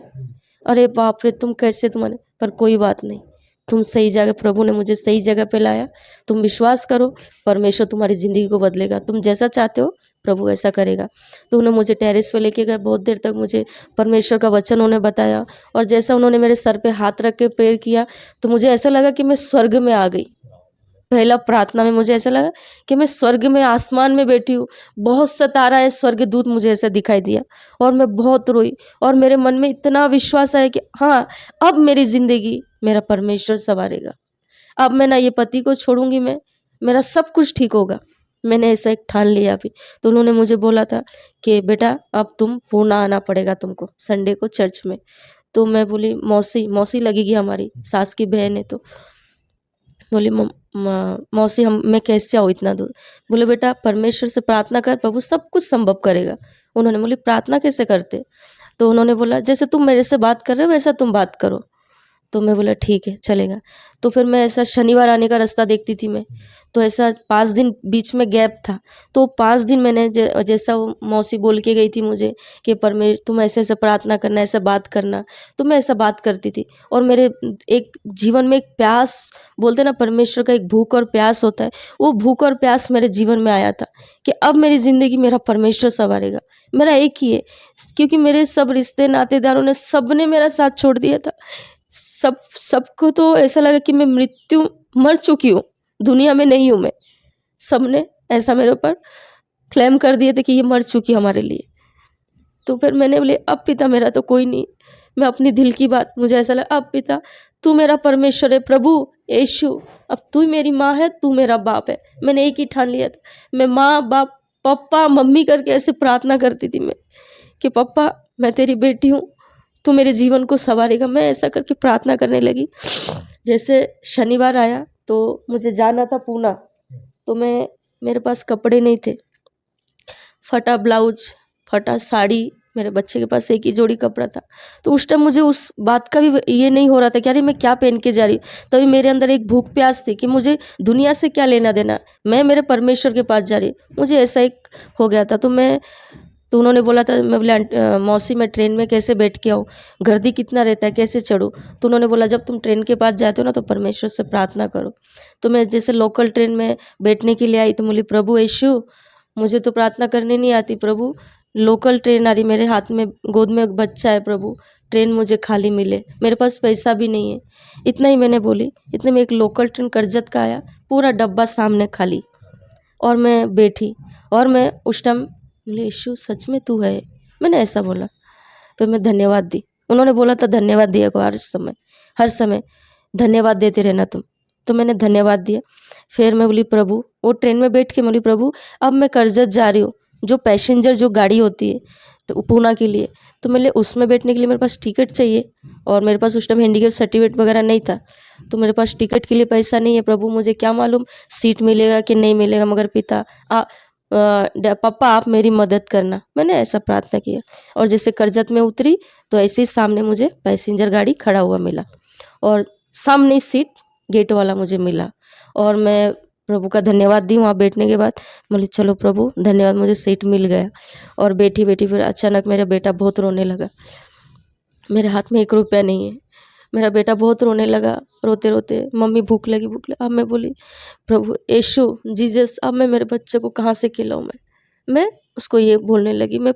अरे बाप रे, तुम कैसे, तुम्हारे, पर कोई बात नहीं, तुम सही जगह, प्रभु ने मुझे सही जगह पे लाया। तुम विश्वास करो, परमेश्वर तुम्हारी ज़िंदगी को बदलेगा, तुम जैसा चाहते हो प्रभु ऐसा करेगा। तो उन्होंने मुझे टेरेस पे लेके गए, बहुत देर तक मुझे परमेश्वर का वचन उन्होंने बताया। और जैसा उन्होंने मेरे सर पे हाथ रख के प्रेयर किया तो मुझे ऐसा लगा कि मैं स्वर्ग में आ गई। पहला प्रार्थना में मुझे ऐसा लगा कि मैं स्वर्ग में, आसमान में बैठी हूँ, बहुत सितारा है, स्वर्गदूत मुझे ऐसा दिखाई दिया। और मैं बहुत रोई और मेरे मन में इतना विश्वास आया कि हाँ अब मेरी ज़िंदगी मेरा परमेश्वर संवारेगा। अब मैं ना ये पति को छोड़ूंगी, मैं, मेरा सब कुछ ठीक होगा। मैंने ऐसा एक ठान लिया अभी। तो उन्होंने मुझे बोला था कि बेटा अब तुम पुणे आना पड़ेगा तुमको संडे को चर्च में। तो मैं बोली मौसी, मौसी लगेगी, हमारी सास की बहन है। तो बोली मौसी मैं कैसे आऊँ इतना दूर। बोले बेटा परमेश्वर से प्रार्थना कर, प्रभु सब कुछ संभव करेगा। उन्होंने बोली प्रार्थना कैसे करते। तो उन्होंने बोला जैसे तुम मेरे से बात कर रहे हो वैसा तुम बात करो। तो मैं बोला ठीक है चलेगा। तो फिर मैं ऐसा शनिवार आने का रास्ता देखती थी मैं, तो ऐसा 5 दिन बीच में गैप था। तो 5 दिन मैंने जैसा वो मौसी बोल के गई थी मुझे कि तुम ऐसे ऐसे प्रार्थना करना, ऐसे बात करना, तो मैं ऐसा बात करती थी। और मेरे एक जीवन में एक प्यास, बोलते ना परमेश्वर का एक भूख और प्यास होता है, वो भूख और प्यास मेरे जीवन में आया था कि अब मेरी ज़िंदगी मेरा परमेश्वर संवारेगा। मेरा एक ही है, क्योंकि मेरे सब रिश्ते नातेदारों ने, सब ने मेरा साथ छोड़ दिया था। सबको तो ऐसा लगा कि मैं मर चुकी हूँ, दुनिया में नहीं हूँ मैं। सबने ऐसा मेरे ऊपर क्लेम कर दिए थे कि ये मर चुकी हमारे लिए। तो फिर मैंने बोले अब पिता मेरा तो कोई नहीं, मैं अपनी दिल की बात, मुझे ऐसा लगा अब पिता तू मेरा परमेश्वर है, प्रभु यीशु अब तू मेरी माँ है, तू मेरा बाप है। मैंने एक ही ठान लिया था, मैं माँ बाप पप्पा मम्मी करके ऐसे प्रार्थना करती थी मैं कि पप्पा मैं तेरी बेटी हूँ, तू मेरे जीवन को संवारेगा। मैं ऐसा करके प्रार्थना करने लगी। जैसे शनिवार आया तो मुझे जाना था पूना, तो मेरे पास कपड़े नहीं थे, फटा ब्लाउज, फटा साड़ी, मेरे बच्चे के पास एक ही जोड़ी कपड़ा था। तो उस टाइम मुझे उस बात का भी ये नहीं हो रहा था कि अरे मैं क्या पहन के जा रही हूँ। तभी मेरे अंदर एक भूख प्यास थी कि मुझे दुनिया से क्या लेना देना, मैं मेरे परमेश्वर के पास जा रही हूँ। मुझे ऐसा एक हो गया था। तो उन्होंने बोला था, मैं बोले मौसी मैं ट्रेन में कैसे बैठ के आऊँ, गर्दी कितना रहता है, कैसे चढ़ूँ। तो उन्होंने बोला जब तुम ट्रेन के पास जाते हो ना तो परमेश्वर से प्रार्थना करो। तो मैं जैसे लोकल ट्रेन में बैठने के लिए आई तो बोली प्रभु यीशु मुझे तो प्रार्थना करने नहीं आती, प्रभु लोकल ट्रेन आ रही, मेरे हाथ में गोद में एक बच्चा है, प्रभु ट्रेन मुझे खाली मिले, मेरे पास पैसा भी नहीं है। इतना ही मैंने बोली। इतने में एक लोकल ट्रेन करजत का आया, पूरा डब्बा सामने खाली, और मैं बैठी। और मैं उस टाइम बोले यीशु सच में तू है, मैंने ऐसा बोला। फिर मैं धन्यवाद दी। उन्होंने बोला था धन्यवाद दिया को हर समय धन्यवाद देते रहना तुम। तो मैंने धन्यवाद दिया। फिर मैं बोली प्रभु, वो ट्रेन में बैठ के बोली प्रभु अब मैं करजत जा रही हूँ, जो पैसेंजर जो गाड़ी होती है तो पूना के लिए, तो मेरे उसमें बैठने के लिए मेरे पास टिकट चाहिए, और मेरे पास उस टाइम हैंडीकैप सर्टिफिकेट वगैरह नहीं था, तो मेरे पास टिकट के लिए पैसा नहीं है। प्रभु मुझे क्या मालूम सीट मिलेगा कि नहीं मिलेगा, मगर पिता पप्पा आप मेरी मदद करना। मैंने ऐसा प्रार्थना किया। और जैसे करजत में उतरी तो ऐसे ही सामने मुझे पैसेंजर गाड़ी खड़ा हुआ मिला, और सामने सीट गेट वाला मुझे मिला, और मैं प्रभु का धन्यवाद दी। वहाँ बैठने के बाद बोली चलो प्रभु धन्यवाद, मुझे सीट मिल गया। और बैठी बैठी फिर अचानक मेरा बेटा बहुत रोने लगा। मेरे हाथ में 1 रुपया नहीं है। मेरा बेटा बहुत रोने लगा, रोते रोते मम्मी भूख लगी। अब मैं बोली प्रभु यीशु जीसस अब मैं मेरे बच्चे को कहाँ से खिलाऊँ। मैं उसको ये बोलने लगी, मैं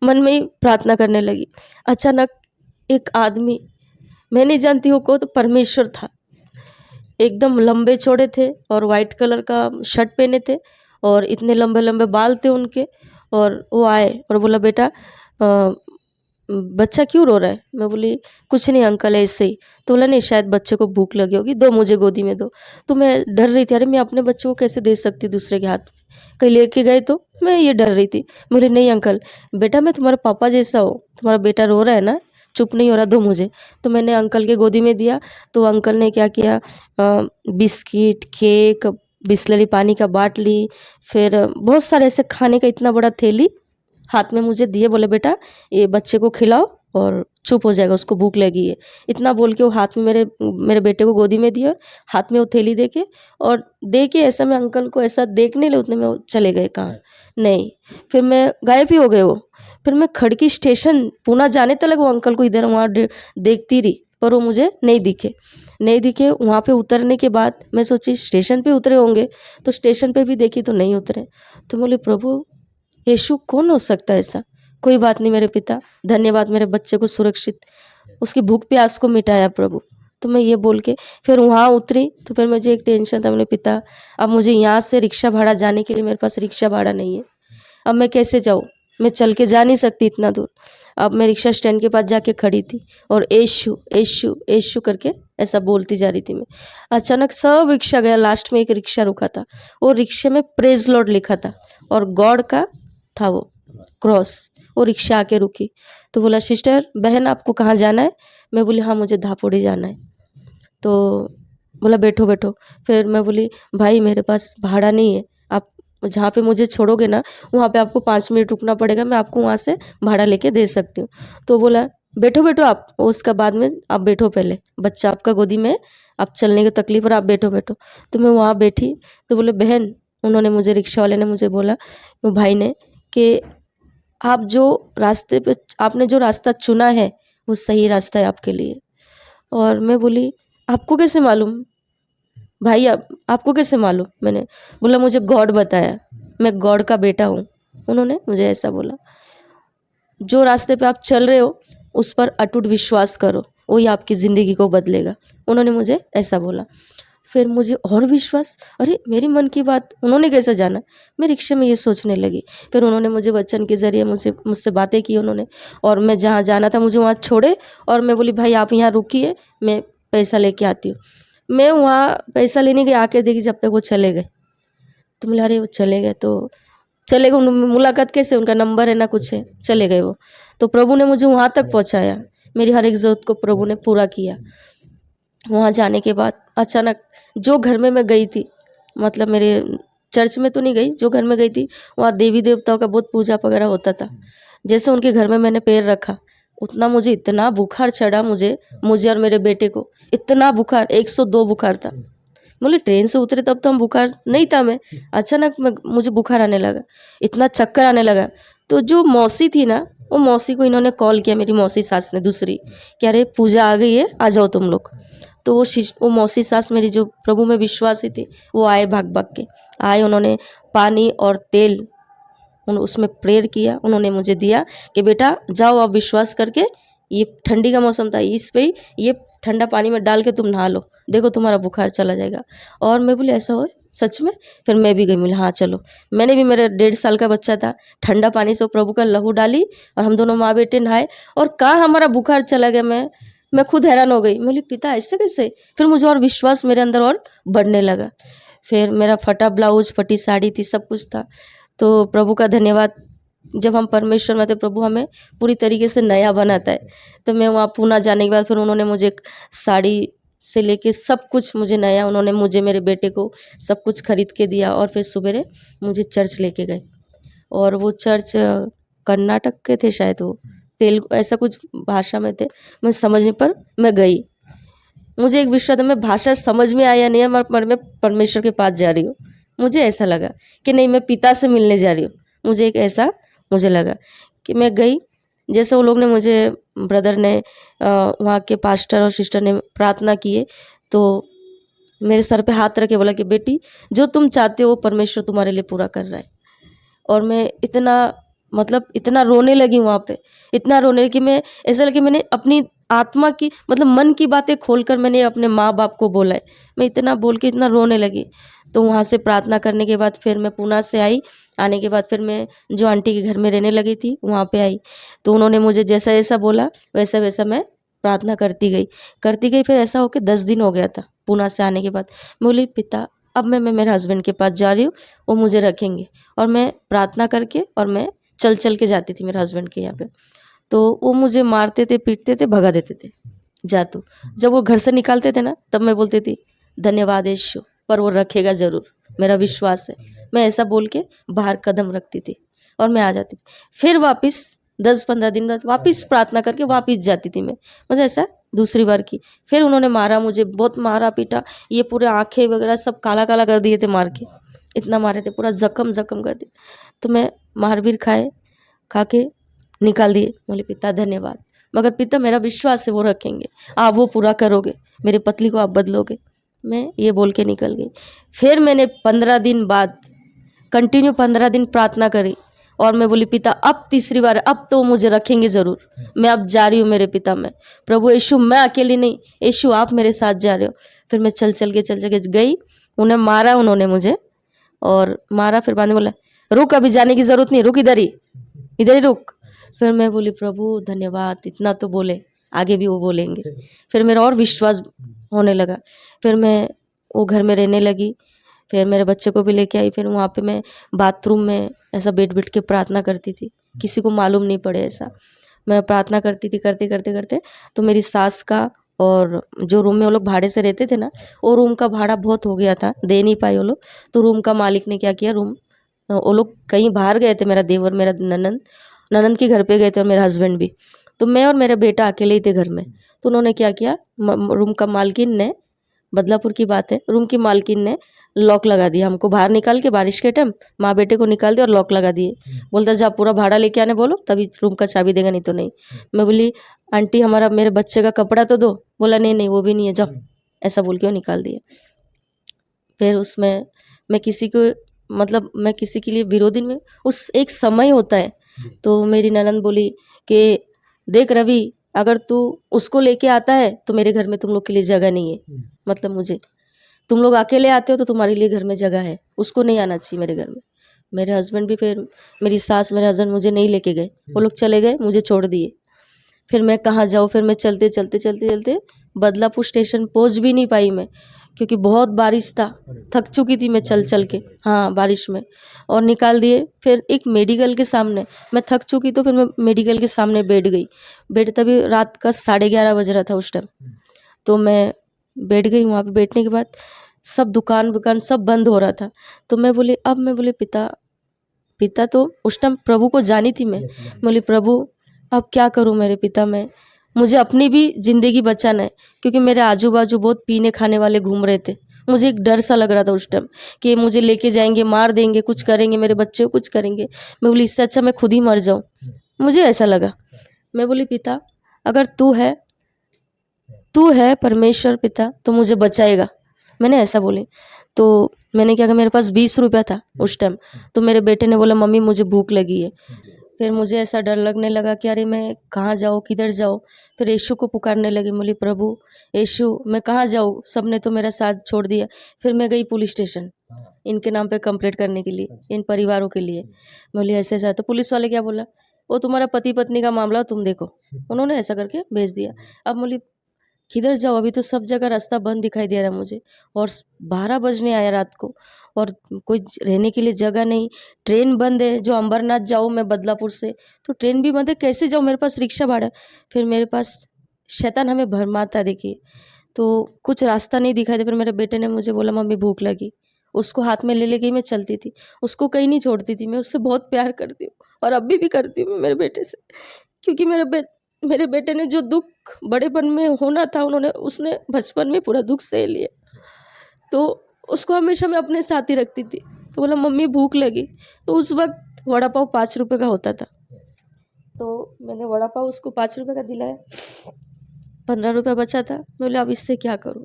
मन में ही प्रार्थना करने लगी। अचानक एक आदमी, मैं नहीं जानती वो को, तो परमेश्वर था, एकदम लंबे चौड़े थे और वाइट कलर का शर्ट पहने थे और इतने लंबे लंबे बाल थे उनके। और वो आए और बोला बेटा बच्चा क्यों रो रहा है? मैं बोली कुछ नहीं अंकल ऐसे ही। तो बोला नहीं शायद बच्चे को भूख लगी होगी, दो मुझे गोदी में दो। तो मैं डर रही थी, अरे मैं अपने बच्चों को कैसे दे सकती दूसरे के हाथ में, कहीं लेके गए तो, मैं ये डर रही थी। बोले नहीं अंकल बेटा मैं तुम्हारे पापा जैसा हूँ, तुम्हारा बेटा रो रहा है ना, चुप नहीं हो रहा, दो मुझे। तो मैंने अंकल के गोदी में दिया। तो अंकल ने क्या किया, बिस्किट, केक, बिस्लरी पानी का बाटली, फिर बहुत सारे ऐसे खाने का इतना बड़ा थैली हाथ में मुझे दिए, बोले बेटा ये बच्चे को खिलाओ और चुप हो जाएगा, उसको भूख लगी है। इतना बोल के वो हाथ में मेरे बेटे को गोदी में दिया, हाथ में वो थैली दे के, और दे के ऐसा मैं अंकल को ऐसा देखने लगे, उतने में वो चले गए कहाँ, नहीं। फिर मैं गायब ही हो गए वो। फिर मैं खड़की स्टेशन पूना जाने तक वो अंकल को इधर वहाँ देखती रही, पर वो मुझे नहीं दिखे। वहाँ पे उतरने के बाद मैं सोची स्टेशन पे उतरे होंगे, तो स्टेशन पे भी देखी तो नहीं उतरे। तो बोले प्रभु यीशु कौन हो सकता है ऐसा? कोई बात नहीं मेरे पिता, धन्यवाद मेरे बच्चे को सुरक्षित, उसकी भूख प्यास को मिटाया प्रभु। तो मैं ये बोल के फिर वहाँ उतरी। तो फिर मुझे एक टेंशन था, मेरे पिता अब मुझे यहाँ से रिक्शा भाड़ा जाने के लिए मेरे पास रिक्शा भाड़ा नहीं है, अब मैं कैसे जाऊँ, मैं चल के जा नहीं सकती इतना दूर। अब मैं रिक्शा स्टैंड के पास जाके खड़ी थी और यीशु यीशु यीशु करके ऐसा बोलती जा रही थी मैं। अचानक सब रिक्शा गया, लास्ट में एक रिक्शा रुका था, वो रिक्शे में प्रेज लॉर्ड लिखा था और गॉड का था वो क्रॉस। वो रिक्शा आके रुकी। तो बोला सिस्टर बहन आपको कहाँ जाना है? मैं बोली हाँ मुझे धापोड़ी जाना है। तो बोला बैठो बैठो। फिर मैं बोली भाई मेरे पास भाड़ा नहीं है, आप जहाँ पे मुझे छोड़ोगे ना वहाँ पे आपको 5 मिनट रुकना पड़ेगा, मैं आपको वहाँ से भाड़ा लेके दे सकती हूँ। तो बोला बैठो बैठो आप, उसका बाद में आप बैठो, पहले बच्चा आपका गोदी में, आप चलने की तकलीफ और आप बैठो बैठो। तो मैं वहाँ बैठी। तो बोले बहन, उन्होंने मुझे, रिक्शा वाले ने मुझे बोला, वो भाई ने, कि आप जो रास्ते पे, आपने जो रास्ता चुना है वो सही रास्ता है आपके लिए। और मैं बोली आपको कैसे मालूम भाई, आपको कैसे मालूम? मैंने बोला मुझे गॉड बताया, मैं गॉड का बेटा हूँ। उन्होंने मुझे ऐसा बोला, जो रास्ते पे आप चल रहे हो उस पर अटूट विश्वास करो, वही आपकी ज़िंदगी को बदलेगा। उन्होंने मुझे ऐसा बोला। फिर मुझे और विश्वास, अरे मेरी मन की बात उन्होंने कैसे जाना, मैं रिक्शे में ये सोचने लगी। फिर उन्होंने मुझे वचन के ज़रिए मुझसे बातें की उन्होंने, और मैं जहाँ जाना था मुझे वहाँ छोड़े। और मैं बोली भाई आप यहाँ रुकिए, मैं पैसा लेके आती हूँ। मैं वहाँ पैसा लेने गई, आके देखी जब तक वो चले गए। तो बोला अरे वो चले गए, तो चले गए, मुलाकात कैसे, उनका नंबर है ना कुछ है, चले गए वो। तो प्रभु ने मुझे वहाँ तक पहुँचाया, मेरी हर एक ज़रूरत को प्रभु ने पूरा किया। वहाँ जाने के बाद अचानक जो घर में मैं गई थी, मतलब मेरे चर्च में तो नहीं गई, जो घर में गई थी वहाँ देवी देवताओं का बहुत पूजा वगैरह होता था। जैसे उनके घर में मैंने पैर रखा, उतना मुझे इतना बुखार चढ़ा, मुझे और मेरे बेटे को इतना बुखार, 102 बुखार था। बोले ट्रेन से उतरे तब तो हम बुखार नहीं था, मैं अचानक मुझे बुखार आने लगा, इतना चक्कर आने लगा। तो जो मौसी थी ना, वो मौसी को इन्होंने कॉल किया, मेरी मौसी सास ने दूसरी, कि अरे पूजा आ गई है आ जाओ तुम लोग। तो वो मौसी सास मेरी जो प्रभु में विश्वासी थी, वो आए, भाग भाग के आए। उन्होंने पानी और तेल उसमें प्रेयर किया, उन्होंने मुझे दिया कि बेटा जाओ आप विश्वास करके, ये ठंडी का मौसम था, इस पे ये ठंडा पानी में डाल के तुम नहा लो, देखो तुम्हारा बुखार चला जाएगा। और मैं बोली ऐसा हो सच में? फिर मैं भी गई, बोली हाँ चलो। मैंने भी, मेरा 1.5 साल का बच्चा था, ठंडा पानी से प्रभु का लहू डाली और हम दोनों माँ बेटे नहाए, और कहाँ हमारा बुखार चला गया। मैं खुद हैरान हो गई, मैं बोली पिता ऐसे कैसे? फिर मुझे और विश्वास मेरे अंदर और बढ़ने लगा। फिर मेरा फटा ब्लाउज, फटी साड़ी थी, सब कुछ था। तो प्रभु का धन्यवाद, जब हम परमेश्वर में थे प्रभु हमें पूरी तरीके से नया बनाता है। तो मैं वहाँ पूना जाने के बाद फिर उन्होंने मुझे एक साड़ी से लेके सब कुछ मुझे नया, उन्होंने मुझे, मेरे बेटे को सब कुछ खरीद के दिया। और फिर सवेरे मुझे चर्च लेके गए, और वो चर्च कर्नाटक के थे शायद, वो तेलुगु ऐसा कुछ भाषा में थे, मैं समझने पर मैं गई। मुझे एक विश्वास था, मैं भाषा समझ में आया नहीं है, मगर मैं परमेश्वर के पास जा रही हूँ। मुझे ऐसा लगा कि नहीं मैं पिता से मिलने जा रही हूँ। मुझे एक ऐसा मुझे लगा कि मैं गई, जैसे वो लोग ने मुझे, ब्रदर ने, वहाँ के पास्टर और सिस्टर ने प्रार्थना किए, तो मेरे सर पे हाथ रख के बोला कि बेटी जो तुम चाहते हो वो परमेश्वर तुम्हारे लिए पूरा कर रहा है। और मैं इतना रोने लगी वहाँ पे, इतना रोने लगी कि मैं, ऐसा लगा कि मैंने अपनी आत्मा की, मतलब मन की बातें खोलकर मैंने अपने माँ बाप को बोला है। मैं इतना बोल के इतना रोने लगी। तो वहाँ से प्रार्थना करने के बाद फिर मैं पुणे से आई। आने के बाद फिर मैं जो आंटी के घर में रहने लगी थी वहाँ पे आई। तो उन्होंने मुझे जैसा जैसा बोला वैसा वैसा मैं प्रार्थना करती गई। फिर ऐसा होकर 10 दिन हो गया था पुणे से आने के बाद। मैं बोली पिता अब मैं मेरे हस्बैंड के पास जा रही हूँ, वो मुझे रखेंगे। और मैं प्रार्थना करके और मैं चल चल के जाती थी मेरे हस्बैंड के यहाँ पे। तो वो मुझे मारते थे, पीटते थे, भगा देते थे जा तू। जब वो घर से निकालते थे ना तब मैं बोलती थी धन्यवाद यीशु, पर वो रखेगा ज़रूर, मेरा विश्वास है। मैं ऐसा बोल के बाहर कदम रखती थी और मैं आ जाती थी। फिर वापस 10-15 दिन बाद वापस प्रार्थना करके वापस जाती थी मैं। मतलब ऐसा दूसरी बार की। फिर उन्होंने मारा मुझे, बहुत मारा पीटा, ये पूरे आँखें वगैरह सब काला काला कर दिए थे मार के, इतना मारे थे, पूरा जख्म जख्म कर दिए। तो मैं मार भी खा के निकाल दिए। बोले पिता धन्यवाद, मगर पिता मेरा विश्वास है वो रखेंगे, आप वो पूरा करोगे, मेरे पतली को आप बदलोगे। मैं ये बोल के निकल गई। फिर मैंने 15 दिन बाद कंटिन्यू 15 दिन प्रार्थना करी और मैं बोली पिता अब तीसरी बार अब तो मुझे रखेंगे ज़रूर, मैं अब जा रही हूँ मेरे पिता में। प्रभु यीशु मैं अकेली नहीं, यीशु आप मेरे साथ जा रहे हो। फिर मैं चल चल के गई। उन्हें मारा उन्होंने मुझे और मारा। फिर बाद में बोला रुक, अभी जाने की ज़रूरत नहीं, रुक इधर ही रुक। फिर मैं बोली प्रभु धन्यवाद, इतना तो बोले, आगे भी वो बोलेंगे। फिर मेरा और विश्वास होने लगा। फिर मैं वो घर में रहने लगी। फिर मेरे बच्चे को भी लेके आई। फिर वहाँ पे मैं बाथरूम में ऐसा बैठ के प्रार्थना करती थी, किसी को मालूम नहीं पड़े ऐसा। मैं प्रार्थना करती थी करते तो मेरी सास का और जो रूम में वो लोग भाड़े से रहते थे ना, वो रूम का भाड़ा बहुत हो गया था, दे नहीं पाए वो लोग। तो रूम का मालिक ने क्या किया, वो लोग कहीं बाहर गए थे, मेरा देवर मेरा ननंद के घर पे गए थे और मेरा हस्बैंड भी। तो मैं और मेरा बेटा अकेले ही थे घर में। तो उन्होंने क्या किया, रूम का मालकिन ने, बदलापुर की बात है, रूम की मालकिन ने लॉक लगा दिया हमको बाहर निकाल के, बारिश के टाइम माँ बेटे को निकाल दिया और लॉक लगा दिए। बोलता जा पूरा भाड़ा लेके आने बोलो तभी रूम का चाबी देगा, नहीं तो नहीं। मैं बोली आंटी हमारा मेरे बच्चे का कपड़ा तो दो। बोला नहीं वो भी नहीं है, जाओ, ऐसा बोल के वो निकाल दिया। फिर उसमें मैं किसी के लिए विरोधी में, उस एक समय होता है। तो मेरी ननंद बोली कि देख रवि, अगर तू उसको लेके आता है तो मेरे घर में तुम लोग के लिए जगह नहीं है। मतलब मुझे, तुम लोग अकेले आते हो तो तुम्हारे लिए घर में जगह है, उसको नहीं आना चाहिए मेरे घर में। मेरे हस्बैंड भी, फिर मेरी सास मेरे हस्बैंड मुझे नहीं लेके गए, वो लोग चले गए, मुझे छोड़ दिए। फिर मैं कहाँ जाऊँ, फिर मैं चलते बदलापुर स्टेशन पहुँच भी नहीं पाई मैं, क्योंकि बहुत बारिश था, थक चुकी थी मैं चल के, हाँ बारिश में, और निकाल दिए। फिर एक मेडिकल के सामने मैं थक चुकी, तो फिर मैं मेडिकल के सामने बैठ गई। तभी रात का 11:30 बज रहा था उस टाइम। तो मैं बैठ गई। वहाँ पे बैठने के बाद सब दुकान सब बंद हो रहा था। तो मैं बोली पिता तो उस टाइम प्रभु को जानी थी मैं। बोली प्रभु अब क्या करूँ मेरे पिता में, मुझे अपनी भी ज़िंदगी बचाना है, क्योंकि मेरे आजू बाजू बहुत पीने खाने वाले घूम रहे थे। मुझे एक डर सा लग रहा था उस टाइम कि मुझे लेके जाएंगे, मार देंगे, कुछ करेंगे, मेरे बच्चे को कुछ करेंगे। मैं बोली इससे अच्छा मैं खुद ही मर जाऊँ, मुझे ऐसा लगा। मैं बोली पिता अगर तू है परमेश्वर पिता तो मुझे बचाएगा, मैंने ऐसा बोली। तो मैंने क्या कहा, मेरे पास 20 रुपया था उस टाइम। तो मेरे बेटे ने बोला मम्मी मुझे भूख लगी है। फिर मुझे ऐसा डर लगने लगा कि अरे मैं कहाँ जाऊँ, किधर जाऊँ। फिर यीशु को पुकारने लगी, बोली प्रभु यीशु मैं कहाँ जाऊँ, सब ने तो मेरा साथ छोड़ दिया। फिर मैं गई पुलिस स्टेशन इनके नाम पे कंप्लेंट करने के लिए, इन परिवारों के लिए। बोली ऐसे ऐसा। तो पुलिस वाले क्या बोला, वो तुम्हारा पति पत्नी का मामला, तुम देखो। उन्होंने ऐसा करके भेज दिया। अब बोली किधर जाओ, अभी तो सब जगह रास्ता बंद दिखाई दे रहा है मुझे, और 12 बजने आया रात को, और कोई रहने के लिए जगह नहीं। ट्रेन बंद है, जो अंबरनाथ जाऊँ मैं बदलापुर से, तो ट्रेन भी बंद है, कैसे जाऊँ, मेरे पास रिक्शा भाड़ा। फिर मेरे पास शैतान हमें भरमाता, देखिए, तो कुछ रास्ता नहीं दिखाई दे। फिर मेरे बेटे ने मुझे बोला मम्मी भूख लगी, उसको हाथ में ले गई, मैं चलती थी, उसको कहीं नहीं छोड़ती थी। मैं उससे बहुत प्यार करती हूँ और अभी भी करती हूँ मैं मेरे बेटे से, क्योंकि मेरे बेटे ने जो दुख बड़ेपन में होना था, उसने बचपन में पूरा दुख सह लिया। तो उसको हमेशा मैं अपने साथ ही रखती थी। तो बोला मम्मी भूख लगी। तो उस वक्त वड़ा पाव 5 रुपये का होता था, तो मैंने वड़ा पाव उसको 5 रुपये का दिलाया। 15 रुपये बचा था। मैं बोले अब इससे क्या करूँ।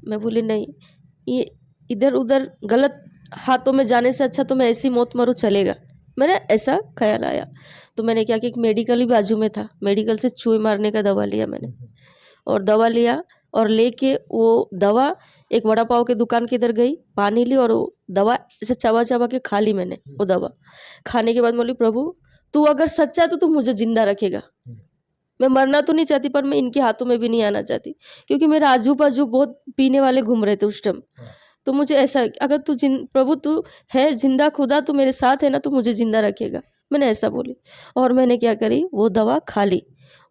मैं बोली नहीं, ये इधर उधर गलत हाथों में जाने से अच्छा तो मैं ऐसी मौत मरूँ, चलेगा, मेरा ऐसा ख्याल आया। तो मैंने क्या किया, एक मेडिकल ही बाजू में था, मेडिकल से चूहे मारने का दवा लिया मैंने, और दवा लिया और लेके वो दवा एक वड़ा पाव की दुकान के इधर गई, पानी ली और वो दवा ऐसे चबा चबा के खा ली मैंने। वो दवा खाने के बाद बोली प्रभु तू अगर सच्चा है तो तू मुझे जिंदा रखेगा। मैं मरना तो नहीं चाहती पर मैं इनके हाथों में भी नहीं आना चाहती, क्योंकि मेरे आजू बाजू बहुत पीने वाले घूम रहे थे उस टाइम। तो मुझे ऐसा अगर तू प्रभु तू है जिंदा खुदा, तू मेरे साथ है ना, तो मुझे जिंदा रखेगा। मैंने ऐसा बोली और मैंने क्या करी, वो दवा खा ली।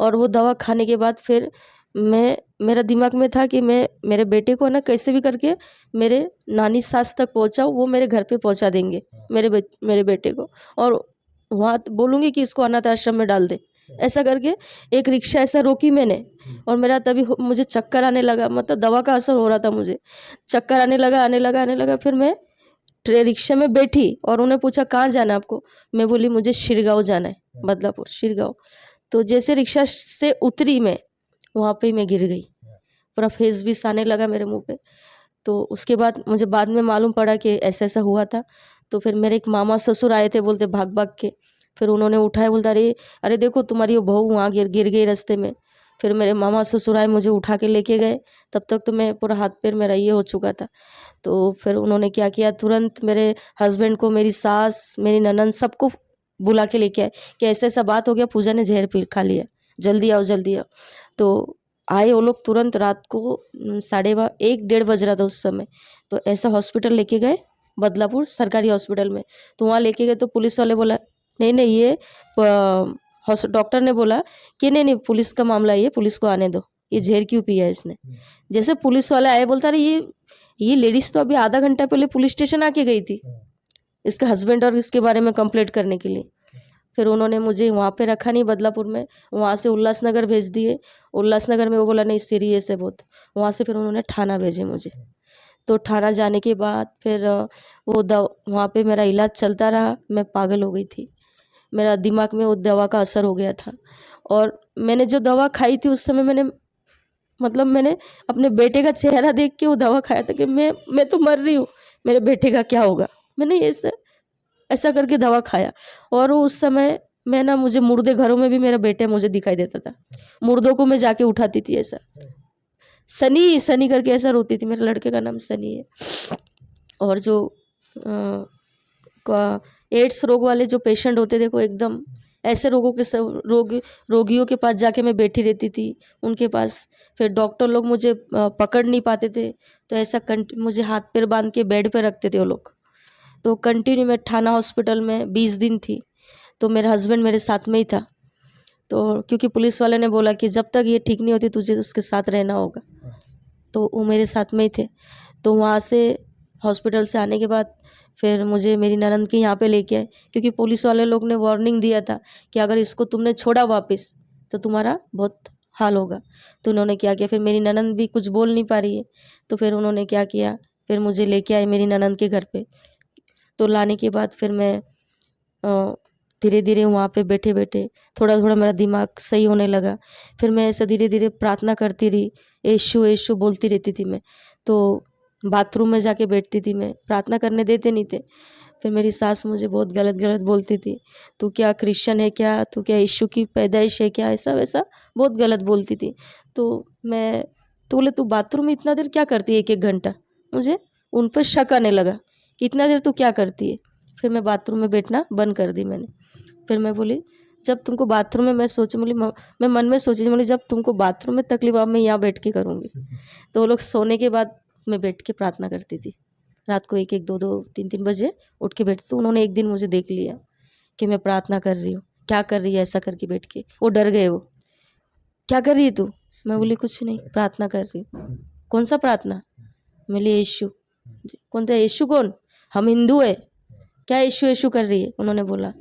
और वो दवा खाने के बाद फिर मेरा दिमाग में था कि मैं मेरे बेटे को ना कैसे भी करके मेरे नानी सास तक पहुंचाऊँ, वो मेरे घर पे पहुंचा देंगे मेरे बेटे को, और वहाँ बोलूँगी कि इसको अनाथ आश्रम में डाल दे। ऐसा करके एक रिक्शा ऐसा रोकी मैंने, और मेरा तभी मुझे चक्कर आने लगा, मतलब दवा का असर हो रहा था, मुझे चक्कर आने लगा। फिर मैं रिक्शा में बैठी और उन्हें पूछा कहाँ जाना है आपको। मैं बोली मुझे शिरगांव जाना है, बदलापुर शिरगांव। तो जैसे रिक्शा से उतरी मैं, वहाँ पे मैं गिर गई, पूरा फेस भी आने लगा मेरे मुंह पे। तो उसके बाद मुझे बाद में मालूम पड़ा कि ऐसा ऐसा हुआ था। तो फिर मेरे एक मामा ससुर आए थे, बोलते भाग भाग के, फिर उन्होंने उठाया, बोलता अरे देखो तुम्हारी वो बहू वहाँ गिर गई रास्ते में। फिर मेरे मामा ससुर आए, मुझे उठा के लेके गए। तब तक तो मैं पूरा हाथ पैर मेरा ये हो चुका था। तो फिर उन्होंने क्या किया, तुरंत मेरे हस्बैंड को, मेरी सास, मेरी ननंद, सबको बुला के लेके आए कि ऐसा ऐसा बात हो गया, पूजा ने जहर पी खा लिया, जल्दी आओ जल्दी आओ। तो आए वो लोग तुरंत, रात को 1:30 बज रहा था उस समय। तो ऐसा हॉस्पिटल लेके गए, बदलापुर सरकारी हॉस्पिटल में। तो वहाँ लेके गए तो पुलिस वाले बोला नहीं ये डॉक्टर ने बोला कि नहीं पुलिस का मामला है, ये पुलिस को आने दो, ये जहर क्यों पिया है इसने। जैसे पुलिस वाले आए, बोलता रहे ये लेडीज तो अभी आधा घंटा पहले पुलिस स्टेशन आके गई थी इसके हस्बैंड और इसके बारे में कंप्लेंट करने के लिए। फिर उन्होंने मुझे वहाँ पे रखा नहीं बदलापुर में, वहाँ से उल्लासनगर भेज दिए। उल्लासनगर में वो बोला नहीं सीरियस है बहुत। वहाँ से फिर उन्होंने थाना भेजे मुझे। तो थाना जाने के बाद फिर वहाँ पे मेरा इलाज चलता रहा। मैं पागल हो गई थी, मेरा दिमाग में वो दवा का असर हो गया था। और मैंने जो दवा खाई थी उस समय मैंने अपने बेटे का चेहरा देख के वो दवा खाया था कि मैं तो मर रही हूँ, मेरे बेटे का क्या होगा। मैंने ऐसा करके दवा खाया। और उस समय मुझे मुर्दे घरों में भी मेरा बेटा मुझे दिखाई देता था, मुर्दों को मैं जाके उठाती थी। ऐसा सनी करके ऐसा रोती थी, मेरे लड़के का नाम सनी है। और जो एड्स रोग वाले जो पेशेंट होते थे, को एकदम ऐसे रोगियों के पास जाके मैं बैठी रहती थी उनके पास। फिर डॉक्टर लोग मुझे पकड़ नहीं पाते थे, तो ऐसा मुझे हाथ पैर बांध के बेड पे रखते थे वो लोग। तो कंटिन्यू मैं थाना हॉस्पिटल में 20 दिन थी। तो मेरा हस्बैंड मेरे साथ में ही था। तो क्योंकि पुलिस वाले ने बोला कि जब तक ये ठीक नहीं होती तुझे उसके साथ रहना होगा, तो वो मेरे साथ में ही थे। तो वहाँ से हॉस्पिटल से आने के बाद फिर मुझे मेरी ननंद के यहाँ पे लेके आए, क्योंकि पुलिस वाले लोग ने वार्निंग दिया था कि अगर इसको तुमने छोड़ा वापस तो तुम्हारा बहुत हाल होगा। तो उन्होंने क्या किया, फिर मेरी ननंद भी कुछ बोल नहीं पा रही है, तो फिर उन्होंने क्या किया, फिर मुझे लेके आए मेरी ननंद के घर पे। तो लाने के बाद फिर मैं धीरे धीरे वहाँ पे बैठे बैठे थोड़ा थोड़ा मेरा दिमाग सही होने लगा। फिर मैं ऐसे धीरे धीरे प्रार्थना करती रही, यीशु यीशु बोलती रहती थी मैं। तो बाथरूम में जाके बैठती थी, मैं प्रार्थना करने देते नहीं थे। फिर मेरी सास मुझे बहुत गलत बोलती थी, तू क्या क्रिश्चियन है क्या, तू क्या यीशु की पैदाइश है क्या, ऐसा वैसा बहुत गलत बोलती थी। तो बोले तू बाथरूम में इतना देर क्या करती है 1-1 घंटा। मुझे उन पर शक आने लगा कि इतना देर तू क्या करती है। फिर मैं बाथरूम में बैठना बंद कर दी मैंने। फिर मैं बोली जब तुमको बाथरूम में मैं मन में सोची बोली जब तुमको बाथरूम में तकलीफ अब मैं यहाँ बैठ के करूँगी। तो वो लोग सोने के बाद मैं बैठ के प्रार्थना करती थी रात को 1-1, 2-2, 3-3 बजे उठ के बैठती। तो उन्होंने एक दिन मुझे देख लिया कि मैं प्रार्थना कर रही हूँ, क्या कर रही है ऐसा करके बैठ के। वो डर गए, वो क्या कर रही है तू। मैं बोली कुछ नहीं, प्रार्थना कर रही हूँ। कौन सा प्रार्थना। मैं बोली यीशु। कौन था यीशु, कौन, हम हिंदू है क्या यीशु यीशु कर रही है। उन्होंने बोला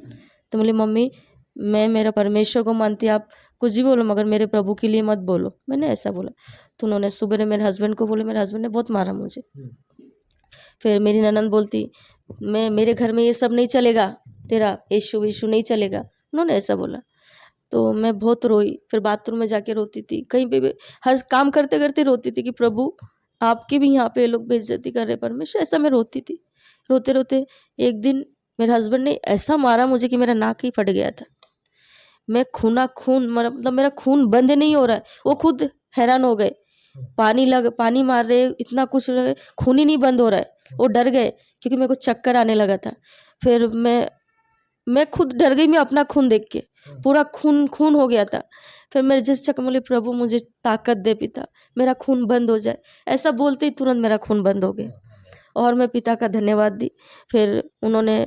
तो बोली मम्मी मैं मेरा परमेश्वर को मानती, आप कुछ भी बोलो मगर मेरे प्रभु के लिए मत बोलो। मैंने ऐसा बोला। तो उन्होंने सुबह मेरे हस्बैंड को बोले, मेरे हस्बैंड ने बहुत मारा मुझे। फिर मेरी ननंद बोलती मेरे घर में ये सब नहीं चलेगा, तेरा यीशु यीशु नहीं चलेगा। उन्होंने ऐसा बोला। तो मैं बहुत रोई। फिर बाथरूम में जाके रोती थी, कहीं पे भी हर काम करते करते रोती थी कि प्रभु आपके भी यहाँ पे लोग बेइज्जती कर रहे परमेश्वर। ऐसा मैं रोती थी। रोते रोते एक दिन मेरे हस्बैंड ने ऐसा मारा मुझे कि मेरा नाक ही फट गया था। मैं खून मतलब मेरा खून बंद नहीं हो रहा है। वो खुद हैरान हो गए पानी मार रहे, इतना कुछ रहे, खून ही नहीं बंद हो रहा है। वो डर गए क्योंकि मेरे को चक्कर आने लगा था। फिर मैं खुद डर गई, मैं अपना खून देख के, पूरा खून खून हो गया था। फिर मेरे जिस चक्कर बोले, प्रभु मुझे ताकत दे पिता, मेरा खून बंद हो जाए। ऐसा बोलते ही तुरंत मेरा खून बंद हो गया और मैं पिता का धन्यवाद दी। फिर उन्होंने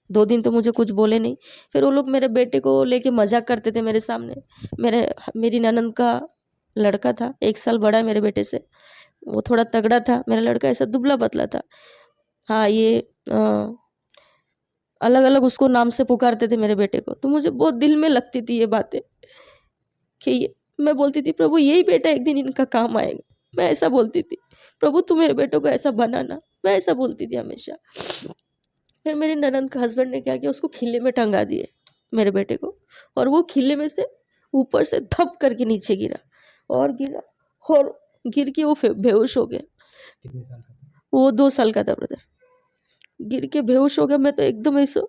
2 दिन तो मुझे कुछ बोले नहीं। फिर वो लोग मेरे बेटे को लेके मजाक करते थे मेरे सामने। मेरी ननंद का लड़का था, 1 साल बड़ा है मेरे बेटे से, वो थोड़ा तगड़ा था। मेरा लड़का ऐसा दुबला पतला था। हाँ, ये अलग अलग उसको नाम से पुकारते थे मेरे बेटे को। तो मुझे बहुत दिल में लगती थी ये बातें कि मैं बोलती थी, प्रभु यही बेटा एक दिन इनका काम आएगा। मैं ऐसा बोलती थी, प्रभु तू मेरे बेटों को ऐसा बनाना, मैं ऐसा बोलती थी हमेशा। फिर मेरे ननंद का हस्बैंड ने क्या किया, उसको खिल्ले में टंगा दिए मेरे बेटे को, और वो खिल्ले में से ऊपर से धप करके नीचे गिरा और गिर के वो बेहोश हो गया। कितने साल का था? वो 2 साल का था ब्रदर। गिर के बेहोश हो गया। मैं तो एकदम ऐसा,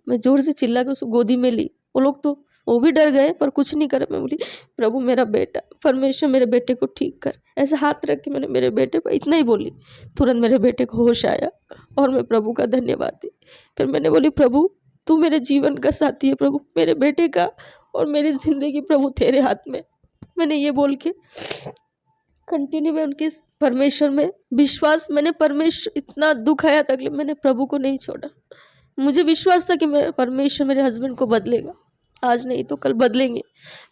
मैं जोर से चिल्ला के उसको गोदी में ली। वो लोग तो वो भी डर गए पर कुछ नहीं करे। मैं बोली, प्रभु मेरा बेटा, परमेश्वर मेरे बेटे को ठीक कर। ऐसे हाथ रख के मैंने मेरे बेटे पर इतना ही बोली, तुरंत मेरे बेटे को होश आया और मैं प्रभु का धन्यवाद दी। फिर मैंने बोली, प्रभु तू मेरे जीवन का साथी है, प्रभु मेरे बेटे का और मेरी जिंदगी प्रभु तेरे हाथ में। मैंने ये बोल के कंटिन्यू में उनके परमेश्वर में विश्वास, मैंने परमेश्वर इतना दुख आया तक मैंने प्रभु को नहीं छोड़ा। मुझे विश्वास था कि मेरा परमेश्वर मेरे हस्बैंड को बदलेगा, आज नहीं तो कल बदलेंगे।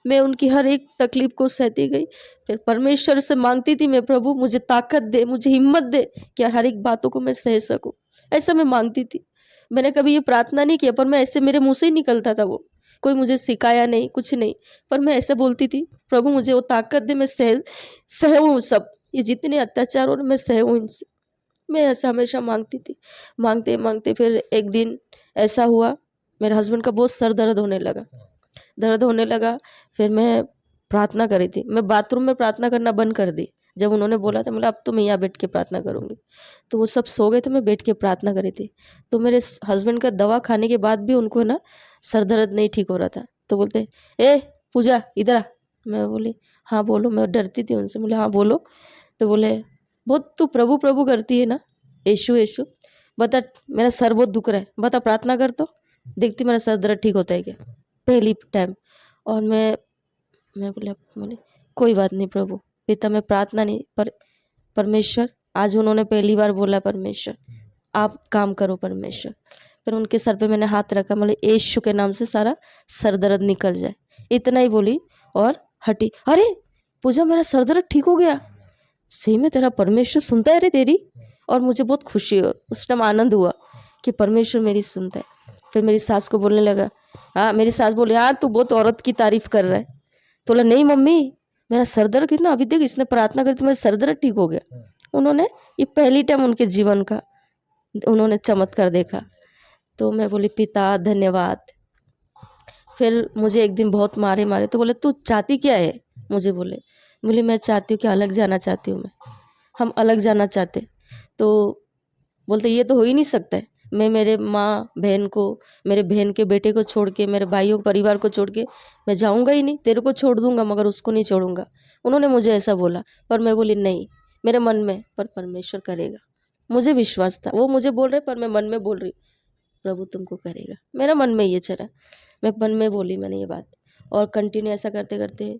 मैं उनकी हर एक तकलीफ को सहती गई। फिर परमेश्वर से मांगती थी मैं, प्रभु मुझे ताकत दे, मुझे हिम्मत दे कि हर एक बातों को मैं सह सकूं। ऐसा मैं मांगती थी। मैंने कभी ये प्रार्थना नहीं किया, पर मैं ऐसे मेरे मुंह से ही निकलता था। वो कोई मुझे सिखाया नहीं, कुछ नहीं, पर मैं ऐसे बोलती थी, प्रभु मुझे वो ताकत दे, मैं सहूँ सब, ये जितने अत्याचार हो मैं सहूँ इनसे। मैं ऐसा हमेशा मांगती थी। मांगते मांगते फिर एक दिन ऐसा हुआ, मेरे हस्बैंड का बहुत सर दर्द होने लगा। फिर मैं प्रार्थना करी थी। मैं बाथरूम में प्रार्थना करना बंद कर दी जब उन्होंने बोला था। मतलब अब तो मैं यहाँ बैठ के प्रार्थना करूँगी। तो वो सब सो गए थे, मैं बैठ के प्रार्थना करी थी। तो मेरे हस्बैंड का दवा खाने के बाद भी उनको ना सर दर्द नहीं ठीक हो रहा था। तो बोलते, ए पूजा इधर आ। मैं बोली, हाँ बोलो। मैं डरती थी उनसे, बोले हाँ बोलो। तो बोले, बहुत तू प्रभु प्रभु करती है ना, यीशु यीशु, बता मेरा सर बहुत दुख रहा है, बता प्रार्थना कर तो देखती मेरा सर दर्द ठीक होता है क्या, पहली टाइम। और मैं बोले कोई बात नहीं प्रभु पिता, मैं प्रार्थना नहीं, पर परमेश्वर आज उन्होंने पहली बार बोला, परमेश्वर आप काम करो परमेश्वर। फिर उनके सर पे मैंने हाथ रखा, बोले यीशु के नाम से सारा सर दर्द निकल जाए, इतना ही बोली और हटी। अरे पूजा मेरा सर दर्द ठीक हो गया, सही में तेरा परमेश्वर सुनता है रे तेरी। और मुझे बहुत खुशी हुआ, उस टाइम आनंद हुआ कि परमेश्वर मेरी सुनता है। फिर मेरी सास को बोलने लगा, हाँ मेरी सास बोली, हाँ तू बहुत औरत की तारीफ कर रहा है। तो बोला नहीं मम्मी, मेरा सर दर्द कितना, अभी देख इसने प्रार्थना करी तो मेरा सर दर्द ठीक हो गया। उन्होंने ये पहली टाइम उनके जीवन का उन्होंने चमत्कार देखा। तो मैं बोली पिता धन्यवाद। फिर मुझे एक दिन बहुत मारे। तो बोले तू चाहती क्या है, मुझे बोली मैं चाहती हूँ कि अलग जाना चाहती हूँ, हम अलग जाना चाहते। तो बोलते ये तो हो ही नहीं सकता है, मैं मेरे माँ बहन को, मेरे बहन के बेटे को छोड़ के, मेरे भाइयों परिवार को छोड़ के मैं जाऊँगा ही नहीं, तेरे को छोड़ दूंगा मगर उसको नहीं छोड़ूंगा। उन्होंने मुझे ऐसा बोला, पर मैं बोली नहीं, मेरे मन में, पर परमेश्वर करेगा, मुझे विश्वास था। वो मुझे बोल रहे पर मैं मन में बोल रही, प्रभु तुमको करेगा, मेरा मन में ये चला। मैं मन में बोली मैंने ये बात, और कंटिन्यू ऐसा करते करते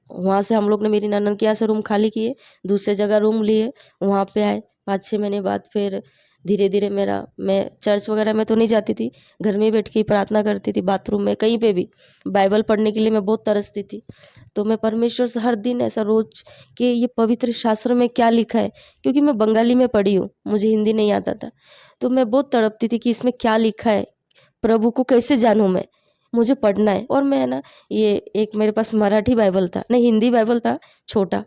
वहाँ से हम लोग ने मेरी ननद के यहाँ से रूम खाली किए, दूसरे जगह रूम लिए, वहाँ पे आए। 5-6 महीने बाद फिर धीरे धीरे मैं चर्च वगैरह में तो नहीं जाती थी, घर में बैठ के ही प्रार्थना करती थी, बाथरूम में कहीं पे भी। बाइबल पढ़ने के लिए मैं बहुत तरसती थी। तो मैं परमेश्वर से हर दिन ऐसा रोज कि ये पवित्र शास्त्र में क्या लिखा है, क्योंकि मैं बंगाली में पढ़ी हूँ, मुझे हिंदी नहीं आता था। तो मैं बहुत तड़पती थी कि इसमें क्या लिखा है, प्रभु को कैसे जानूँ मैं, मुझे पढ़ना है। और मैं ना ये एक मेरे पास मराठी बाइबल था, नहीं हिंदी बाइबल था छोटा,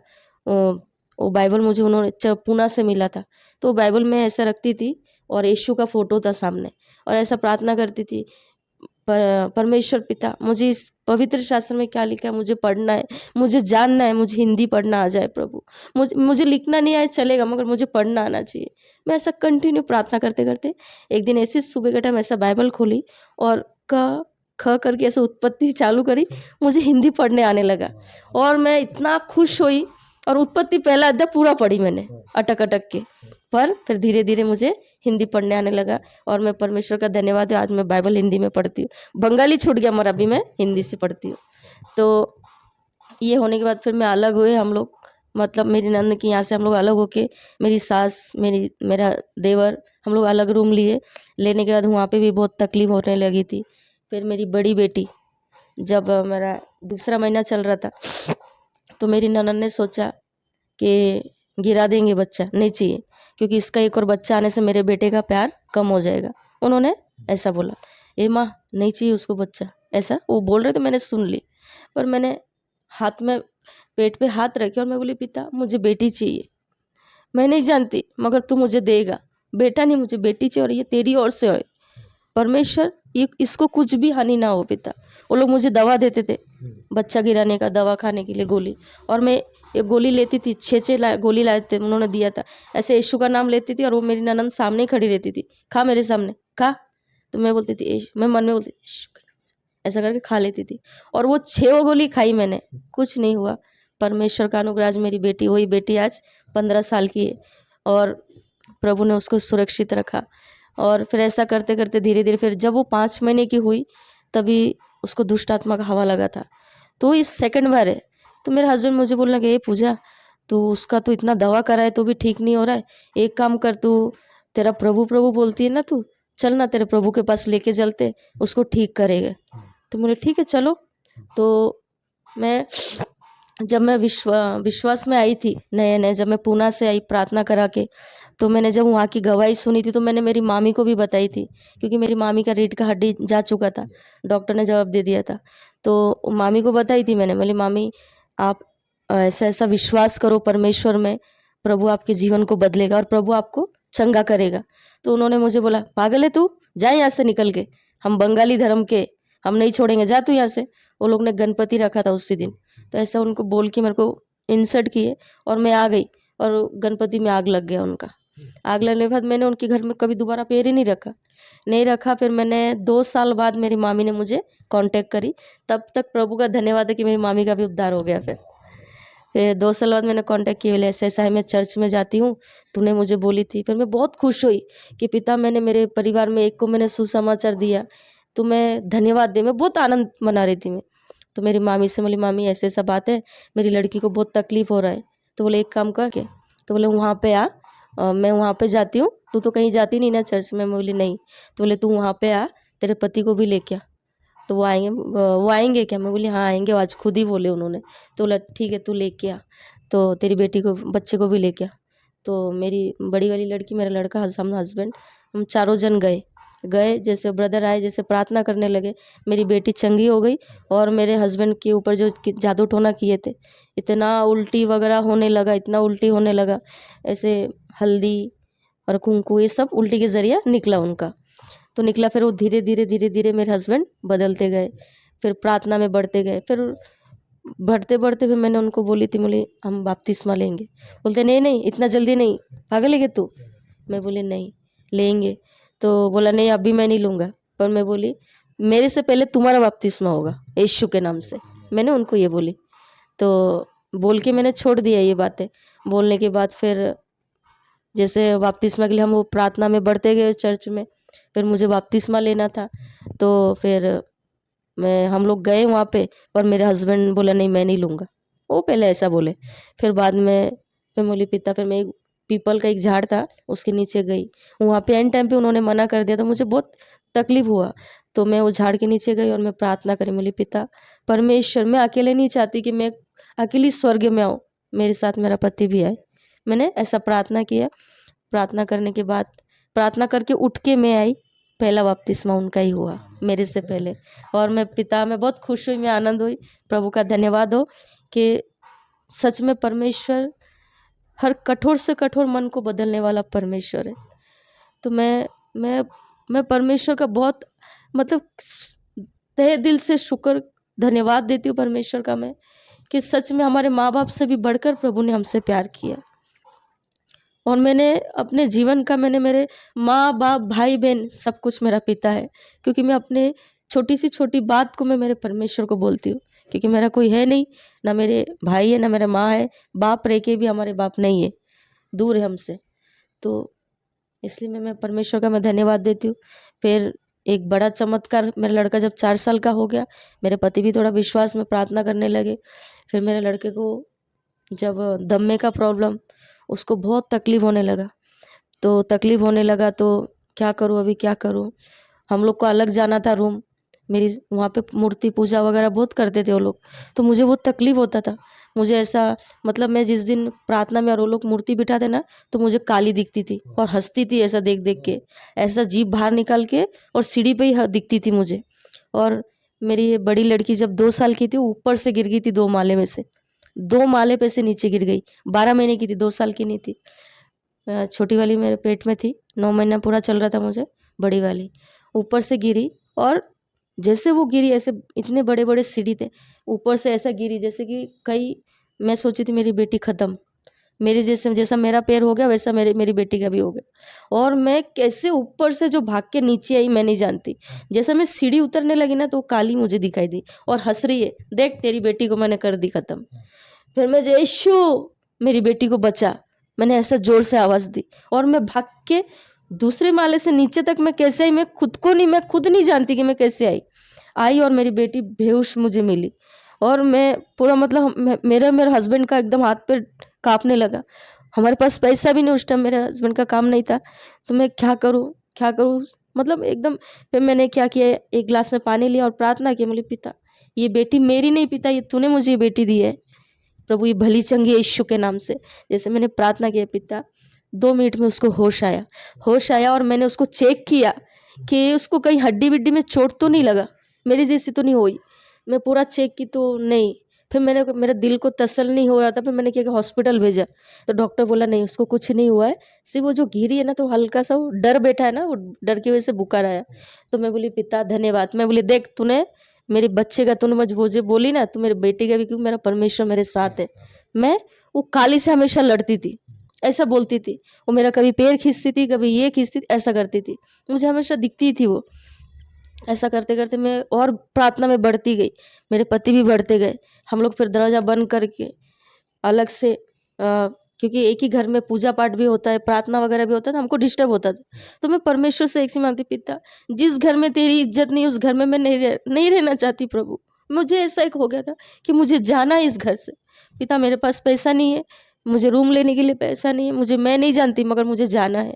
वो बाइबल मुझे उन्होंने पूना से मिला था। तो बाइबल में ऐसा रखती थी और यीशु का फोटो था सामने, और ऐसा प्रार्थना करती थी, परमेश्वर पिता मुझे इस पवित्र शास्त्र में क्या लिखा है मुझे पढ़ना है, मुझे जानना है, मुझे हिंदी पढ़ना आ जाए प्रभु, मुझे लिखना नहीं आए चलेगा मगर मुझे पढ़ना आना चाहिए। मैं ऐसा कंटिन्यू प्रार्थना करते करते एक दिन ऐसे सुबह के टाइम ऐसा बाइबल खोली और ख करके ऐसे उत्पत्ति चालू करी, मुझे हिंदी पढ़ने आने लगा और मैं इतना खुश हुई। और उत्पत्ति पहला अध्याय पूरा पढ़ी मैंने अटक अटक के, पर फिर धीरे धीरे मुझे हिंदी पढ़ने आने लगा और मैं परमेश्वर का धन्यवाद है आज मैं बाइबल हिंदी में पढ़ती हूँ। बंगाली छूट गया मगर अभी मैं हिंदी से पढ़ती हूँ। तो ये होने के बाद फिर मैं अलग हुए, हम लोग मतलब मेरी नंद की यहाँ से हम लोग अलग होके, मेरी सास मेरा देवर हम लोग अलग रूम लिए। लेने के बाद वहाँ पे भी बहुत तकलीफ होने लगी थी। फिर मेरी बड़ी बेटी जब मेरा दूसरा महीना चल रहा था तो मेरी ननद ने सोचा कि गिरा देंगे बच्चा, नहीं चाहिए, क्योंकि इसका एक और बच्चा आने से मेरे बेटे का प्यार कम हो जाएगा। उन्होंने ऐसा बोला, ए माँ नहीं चाहिए उसको बच्चा, ऐसा वो बोल रहे तो मैंने सुन ली। पर मैंने हाथ में पेट पे हाथ रखे और मैं बोली पिता मुझे बेटी चाहिए, मैं नहीं जानती मगर तू मुझे देगा, बेटा नहीं मुझे बेटी चाहिए और ये तेरी ओर से हो परमेश्वर, ये इसको कुछ भी हानि ना हो पिता। वो लोग मुझे दवा देते थे बच्चा गिराने का, दवा खाने के लिए गोली, और मैं ये गोली लेती थी, 6 गोली लाए थे उन्होंने दिया था, ऐसे यीशु का नाम लेती थी और वो मेरी ननद सामने खड़ी रहती थी, खा मेरे सामने खा, तो मैं बोलती थी मैं मन में बोलती यीशु के नाम से, ऐसा करके खा लेती थी और वो 6 गोली खाई मैंने, कुछ नहीं हुआ। परमेश्वर का अनुग्रह, आज मेरी बेटी, वही बेटी आज 15 साल की है और प्रभु ने उसको सुरक्षित रखा। और फिर ऐसा करते करते धीरे धीरे फिर जब वो 5 महीने की हुई तभी उसको दुष्ट आत्मा का हवा लगा था। तो इस सेकंड बार है, तो मेरे हस्बैंड मुझे बोलने लगे ये पूजा तो उसका तो इतना दवा करा है तो भी ठीक नहीं हो रहा है, एक काम कर, तू तेरा प्रभु प्रभु बोलती है ना, तू चल ना तेरे प्रभु के पास लेके चलते, उसको ठीक करेगा। तो बोले ठीक है चलो। तो मैं जब मैं विश्वास में आई थी नए नए, जब मैं पूना से आई प्रार्थना करा के, तो मैंने जब वहाँ की गवाही सुनी थी तो मैंने मेरी मामी को भी बताई थी, क्योंकि मेरी मामी का रीढ़ का हड्डी जा चुका था, डॉक्टर ने जवाब दे दिया था। तो मामी को बताई थी मैंने, बोली मामी आप ऐसा ऐसा विश्वास करो परमेश्वर में, प्रभु आपके जीवन को बदलेगा और प्रभु आपको चंगा करेगा। तो उन्होंने मुझे बोला पागल है तू, जा यहाँ से निकल के, हम बंगाली धर्म के, हम नहीं छोड़ेंगे, जा तू यहाँ से। वो लोग ने गणपति रखा था उसी दिन, तो ऐसा उनको बोल के मेरे को इंसल्ट किए और मैं आ गई और गणपति में आग लग गया उनका। आग लगने के बाद मैंने उनके घर में कभी दोबारा पैर ही नहीं रखा। फिर मैंने 2 साल बाद मेरी मामी ने मुझे कांटेक्ट करी, तब तक प्रभु का धन्यवाद है कि मेरी मामी का भी उद्धार हो गया। फिर 2 साल बाद मैंने कांटेक्ट किया, बोले ऐसा ऐसा है, मैं चर्च में जाती हूँ, तूने मुझे बोली थी। फिर मैं बहुत खुश हुई कि पिता मैंने मेरे परिवार में एक को मैंने सुसमाचार दिया, तो मैं धन्यवाद दे, मैं बहुत आनंद मना रही थी मैं। तो मेरी मामी से बोली मामी ऐसे ऐसा बात है, मेरी लड़की को बहुत तकलीफ हो रहा है। तो बोले एक काम कर के, तो बोले वहाँ पे आ, मैं वहाँ पे जाती हूँ, तू तो कहीं जाती नहीं ना चर्च में। मैं बोली नहीं। तो बोले तू वहाँ पे आ, तेरे पति को भी लेके आ। तो वो आएंगे क्या? मैं बोली हाँ आएंगे, आज खुद ही बोले उन्होंने। तो बोला ठीक है तू लेके आ, तो तेरी बेटी को बच्चे को भी लेके आ। तो मेरी बड़ी वाली लड़की, मेरा लड़का, हम हस्बैंड, हम चारों जन गए। जैसे ब्रदर आए, जैसे प्रार्थना करने लगे, मेरी बेटी चंगी हो गई और मेरे हस्बैंड के ऊपर जो जादू टोना किए थे, इतना उल्टी वगैरह होने लगा, इतना उल्टी होने लगा, ऐसे हल्दी और कुंकू ये सब उल्टी के जरिए निकला उनका। तो निकला, फिर वो धीरे धीरे मेरे हस्बैंड बदलते गए, फिर प्रार्थना में बढ़ते गए। फिर बढ़ते बढ़ते फिर मैंने उनको बोली थी, बोली हम बपतिस्मा लेंगे। बोलते नहीं इतना जल्दी नहीं, पागल है क्या तू? मैं बोली नहीं लेंगे। तो बोला नहीं अभी मैं नहीं लूँगा। पर मैं बोली मेरे से पहले तुम्हारा बपतिस्मा होगा यीशु के नाम से, मैंने उनको ये बोली। तो बोल के मैंने छोड़ दिया ये बातें। बोलने के बाद फिर जैसे बपतिस्मा के लिए हम वो प्रार्थना में बढ़ते गए चर्च में, फिर मुझे बपतिस्मा लेना था। तो फिर हम लोग गए वहाँ पे, पर मेरे हस्बैंड बोला नहीं मैं नहीं लूँगा, वो पहले ऐसा बोले। फिर बाद में फिर बोली पिता, फिर मैं पीपल का एक झाड़ था उसके नीचे गई, वहाँ पे एंड टाइम पे उन्होंने मना कर दिया, तो मुझे बहुत तकलीफ हुआ। तो मैं वो झाड़ के नीचे गई और मैं प्रार्थना करी, बोली पिता परमेश्वर, मैं अकेले नहीं चाहती कि मैं अकेली स्वर्ग में आऊँ, मेरे साथ मेरा पति भी आए। मैंने ऐसा प्रार्थना किया। प्रार्थना करने के बाद, प्रार्थना करके उठ के मैं आई, पहला बपतिस्मा उनका ही हुआ मेरे से पहले। और मैं बहुत खुश हुई, मैं आनंद हुई। प्रभु का धन्यवाद हो कि सच में परमेश्वर हर कठोर से कठोर मन को बदलने वाला परमेश्वर है। तो मैं परमेश्वर का बहुत मतलब तहे दिल से शुक्र धन्यवाद देती हूँ परमेश्वर का मैं, कि सच में हमारे माँ बाप से भी बढ़कर प्रभु ने हमसे प्यार किया। और मैंने अपने जीवन का, मैंने मेरे माँ बाप भाई बहन सब कुछ मेरा पिता है, क्योंकि मैं अपने छोटी सी छोटी बात को मैं मेरे परमेश्वर को बोलती हूँ, क्योंकि मेरा कोई है नहीं, ना मेरे भाई है ना मेरा माँ है, बाप रह के भी हमारे बाप नहीं है, दूर है हमसे। तो इसलिए मैं परमेश्वर का मैं धन्यवाद देती हूँ। फिर एक बड़ा चमत्कार, मेरा लड़का जब 4 साल का हो गया, मेरे पति भी थोड़ा विश्वास में प्रार्थना करने लगे। फिर मेरे लड़के को जब दमे का प्रॉब्लम, उसको बहुत तकलीफ होने लगा, तो तकलीफ होने लगा तो क्या करूँ, अभी क्या करूँ। हम लोग को अलग जाना था रूम, मेरी वहाँ पे मूर्ति पूजा वगैरह बहुत करते थे वो लोग, तो मुझे बहुत तकलीफ होता था। मुझे ऐसा मतलब मैं जिस दिन प्रार्थना में और वो लोग मूर्ति बिठाते ना, तो मुझे काली दिखती थी और हंसती थी ऐसा देख देख के, ऐसा जीभ बाहर निकाल के, और सीढ़ी पे ही दिखती थी मुझे। और मेरी ये बड़ी लड़की जब 2 साल की थी, ऊपर से गिर गई थी 2 माले में से, 2 माले पे से नीचे गिर गई। 12 महीने की थी, 2 साल की नहीं थी। छोटी वाली मेरे पेट में थी, 9 महीना पूरा चल रहा था मुझे, बड़ी वाली ऊपर से गिरी। और जैसे वो गिरी, ऐसे इतने बड़े बड़े सीढ़ी थे, ऊपर से ऐसा गिरी जैसे कि कई, मैं सोची थी मेरी बेटी ख़त्म, मेरी जैसा मेरा पैर हो गया वैसा मेरी बेटी का भी हो गया। और मैं कैसे ऊपर से जो भाग के नीचे आई मैं नहीं जानती। जैसा मैं सीढ़ी उतरने लगी ना, तो वो काली मुझे दिखाई दी और हंस रही है, देख तेरी बेटी को मैंने कर दी ख़त्म। फिर मैं यीशु मेरी बेटी को बचा, मैंने ऐसा जोर से आवाज़ दी, और मैं भाग के दूसरे माले से नीचे तक मैं कैसे आई, मैं खुद नहीं जानती कि मैं कैसे आई। और मेरी बेटी बेहोश मुझे मिली, और मैं पूरा मतलब मेरे हस्बैंड का एकदम हाथ पैर कांपने लगा। हमारे पास पैसा भी नहीं उस टाइम, मेरे हस्बैंड का काम नहीं था, तो मैं क्या करूँ मतलब एकदम। फिर मैंने क्या किया, एक गिलास में पानी लिया और प्रार्थना की, बोले पिता ये बेटी मेरी नहीं, पिता ये तूने मुझे ये बेटी दी है, प्रभु ये भली चंगी यीशु के नाम से। जैसे मैंने प्रार्थना किया पिता, 2 मिनट में उसको होश आया, और मैंने उसको चेक किया कि उसको कहीं हड्डी विड्डी में चोट तो नहीं लगा, मेरी जैसी तो नहीं हुई। मैं पूरा चेक की तो नहीं। फिर मेरा दिल को तसल्ली नहीं हो रहा था, फिर मैंने क्या कि हॉस्पिटल भेजा, तो डॉक्टर बोला नहीं उसको कुछ नहीं हुआ है, सिर्फ वो जो गिरी है ना, तो हल्का सा वो डर बैठा है ना, वो डर की वजह से बुखार आया। तो मैं बोली पिता धन्यवाद, मैं बोली देख तूने मेरे बच्चे का तूने मुझे बोली ना, तो मेरे बेटे का भी, क्योंकि मेरा परमेश्वर मेरे साथ है। मैं वो काली से हमेशा लड़ती थी, ऐसा बोलती थी, वो मेरा कभी पैर खींचती थी, कभी ये खींचती थी, ऐसा करती थी, मुझे हमेशा दिखती थी वो। ऐसा करते करते मैं और प्रार्थना में बढ़ती गई, मेरे पति भी बढ़ते गए। हम लोग फिर दरवाज़ा बंद करके अलग से क्योंकि एक ही घर में पूजा पाठ भी होता है, प्रार्थना वगैरह भी होता है, तो हमको डिस्टर्ब होता था। तो मैं परमेश्वर से एक सी मांगती, पिता जिस घर में तेरी इज्जत नहीं, उस घर में मैं नहीं रहना चाहती प्रभु। मुझे ऐसा एक हो गया था कि मुझे जाना है इस घर से। पिता मेरे पास पैसा नहीं है, मुझे रूम लेने के लिए पैसा नहीं है, मैं नहीं जानती, मगर मुझे जाना है।